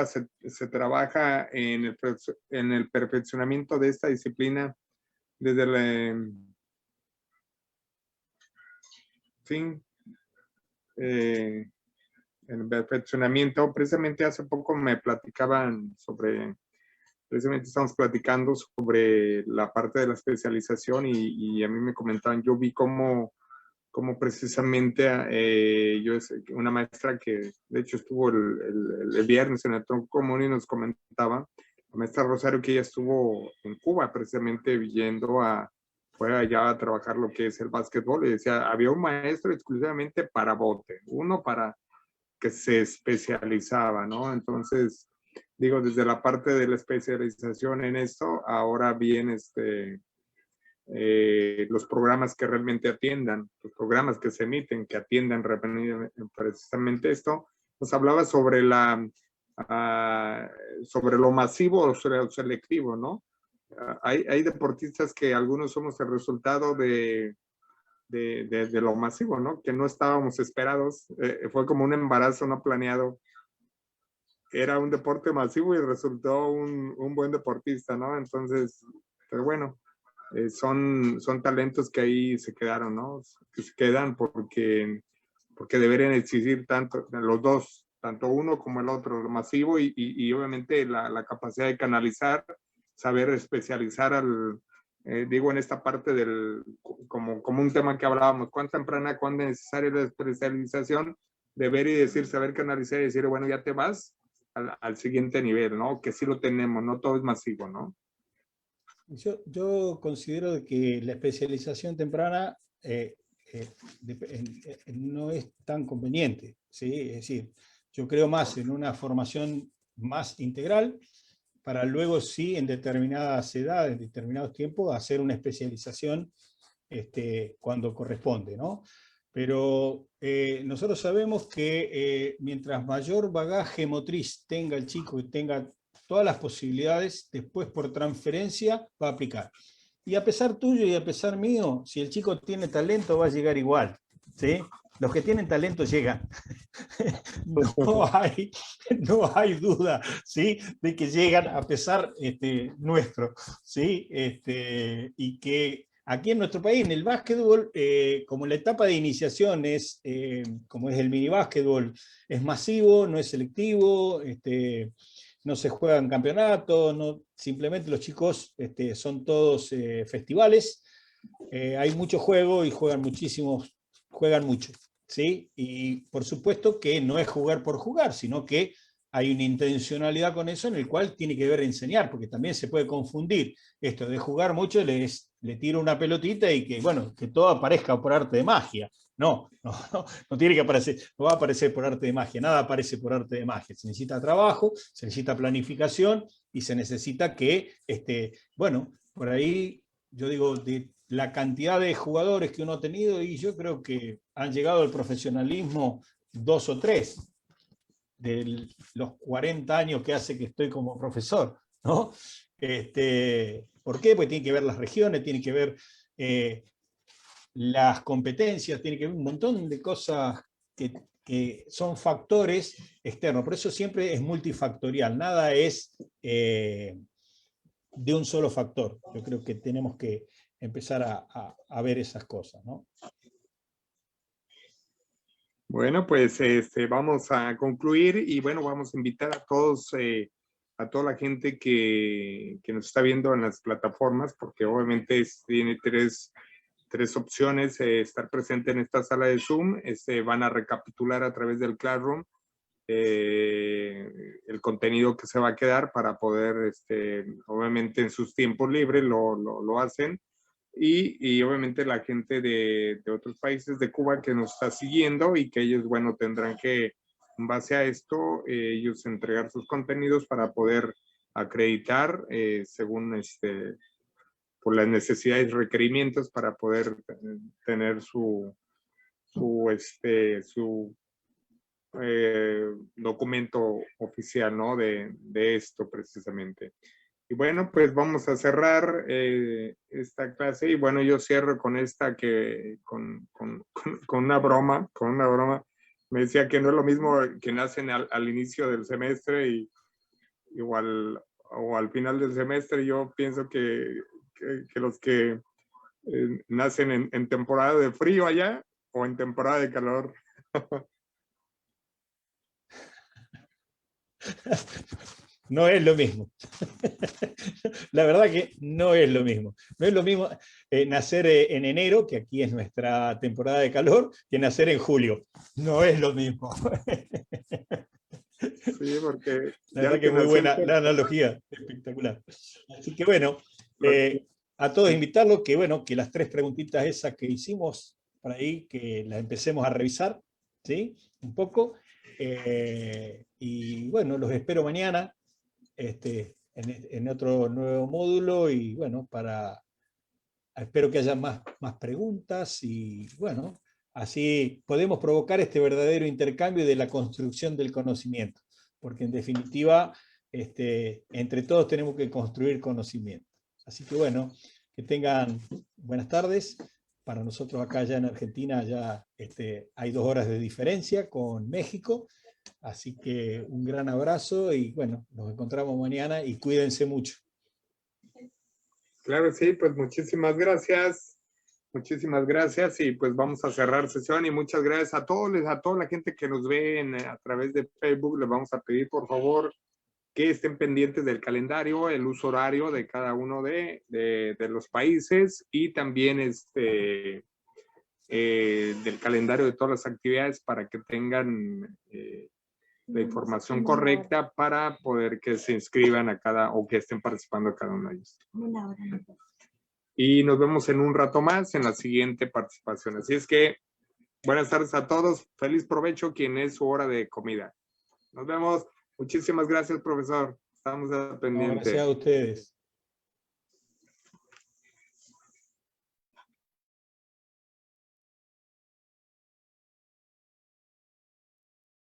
A: se trabaja en el perfeccionamiento de esta disciplina desde la... Sí, el perfeccionamiento. Precisamente hace poco me platicaban precisamente estamos platicando sobre la parte de la especialización y a mí me comentaban, yo vi cómo precisamente una maestra que de hecho estuvo el viernes en el tronco común y nos comentaba, la maestra Rosario, que ella estuvo en Cuba precisamente fue allá a trabajar lo que es el básquetbol y decía, había un maestro exclusivamente para bote, uno para que se especializaba, ¿no? Entonces, digo, desde la parte de la especialización en esto, ahora bien, los programas que realmente atiendan, los programas que se emiten, que atiendan precisamente esto, nos hablaba sobre sobre lo masivo o sobre lo selectivo, ¿no? Hay deportistas que algunos somos el resultado de lo masivo, ¿no? Que no estábamos esperados, fue como un embarazo no planeado. Era un deporte masivo y resultó un buen deportista, ¿no? Entonces, pero bueno, son talentos que ahí se quedaron, ¿no? Que se quedan porque deberían existir tanto, los dos, tanto uno como el otro, lo masivo y obviamente la capacidad de canalizar, saber especializar digo, en esta parte como un tema que hablábamos, cuán temprana, cuán necesaria la especialización, de ver y decir, saber canalizar y decir, bueno, ya te vas al siguiente nivel, ¿no? Que sí lo tenemos, no todo es masivo, ¿no?
B: Yo considero que la especialización temprana no es tan conveniente, ¿sí? Es decir, yo creo más en una formación más integral para luego sí en determinadas edades, en determinados tiempos, hacer una especialización cuando corresponde, ¿no? Pero nosotros sabemos que mientras mayor bagaje motriz tenga el chico y tenga todas las posibilidades, después por transferencia va a aplicar. Y a pesar tuyo y a pesar mío, si el chico tiene talento va a llegar igual, ¿sí? los que tienen talento llegan. No hay duda, ¿sí?, de que llegan a pesar nuestro, ¿sí? Y que aquí en nuestro país, en el básquetbol, como la etapa de iniciación es, como es el mini básquetbol, es masivo, no es selectivo, no se juegan campeonatos, no, simplemente los chicos son todos festivales, hay mucho juego y juegan mucho, ¿sí? Y por supuesto que no es jugar por jugar, sino que hay una intencionalidad con eso en el cual tiene que ver enseñar, porque también se puede confundir esto de jugar mucho, le tiro una pelotita y que, bueno, que todo aparezca por arte de magia. No tiene que aparecer, no va a aparecer por arte de magia, nada aparece por arte de magia. Se necesita trabajo, se necesita planificación y se necesita que, bueno, por ahí yo digo, de la cantidad de jugadores que uno ha tenido, y yo creo que han llegado al profesionalismo 2 o 3 de los 40 años que hace que estoy como profesor, ¿no? ¿Por qué? Porque tiene que ver las regiones, tiene que ver las competencias, tiene que ver un montón de cosas que son factores externos. Por eso siempre es multifactorial, nada es de un solo factor. Yo creo que tenemos que empezar a ver esas cosas, ¿no?
A: Bueno, pues vamos a concluir y bueno, vamos a invitar a todos, a toda la gente que nos está viendo en las plataformas, porque obviamente tiene tres opciones, estar presente en esta sala de Zoom, van a recapitular a través del Classroom el contenido que se va a quedar para poder, obviamente en sus tiempos libres lo hacen. Y obviamente la gente de otros países de Cuba que nos está siguiendo y que ellos, bueno, tendrán que, en base a esto, ellos entregar sus contenidos para poder acreditar según por las necesidades y requerimientos para poder tener su documento oficial, ¿no? De esto precisamente. Y bueno, pues vamos a cerrar esta clase y bueno, yo cierro con esta con una broma, Me decía que no es lo mismo que nacen al inicio del semestre o al final del semestre. Yo pienso que los que nacen en temporada de frío allá o en temporada de calor.
B: No es lo mismo. La verdad que no es lo mismo. No es lo mismo nacer en enero, que aquí es nuestra temporada de calor, que nacer en julio. No es lo mismo.
A: Sí, porque
B: la verdad que es muy buena la analogía, espectacular. Así que bueno, a todos invitarlos que bueno, que las 3 preguntitas esas que hicimos por ahí, que las empecemos a revisar, ¿sí? Un poco. Y bueno, los espero mañana en otro nuevo módulo y bueno, espero que haya más preguntas y bueno, así podemos provocar este verdadero intercambio de la construcción del conocimiento, porque en definitiva, entre todos tenemos que construir conocimiento. Así que bueno, que tengan buenas tardes. Para nosotros acá ya en Argentina ya hay 2 horas de diferencia con México, así que un gran abrazo y bueno, nos encontramos mañana y cuídense mucho.
A: Claro, sí, pues muchísimas gracias. Muchísimas gracias y pues vamos a cerrar sesión y muchas gracias a toda la gente que nos ve a través de Facebook. Les vamos a pedir por favor que estén pendientes del calendario, el uso horario de cada uno de los países y también del calendario de todas las actividades para que tengan la información correcta para poder que se inscriban o que estén participando a cada uno de ellos. Y nos vemos en un rato más en la siguiente participación. Así es que buenas tardes a todos. Feliz provecho quien es su hora de comida. Nos vemos. Muchísimas gracias, profesor. Estamos pendientes.
B: Gracias a ustedes.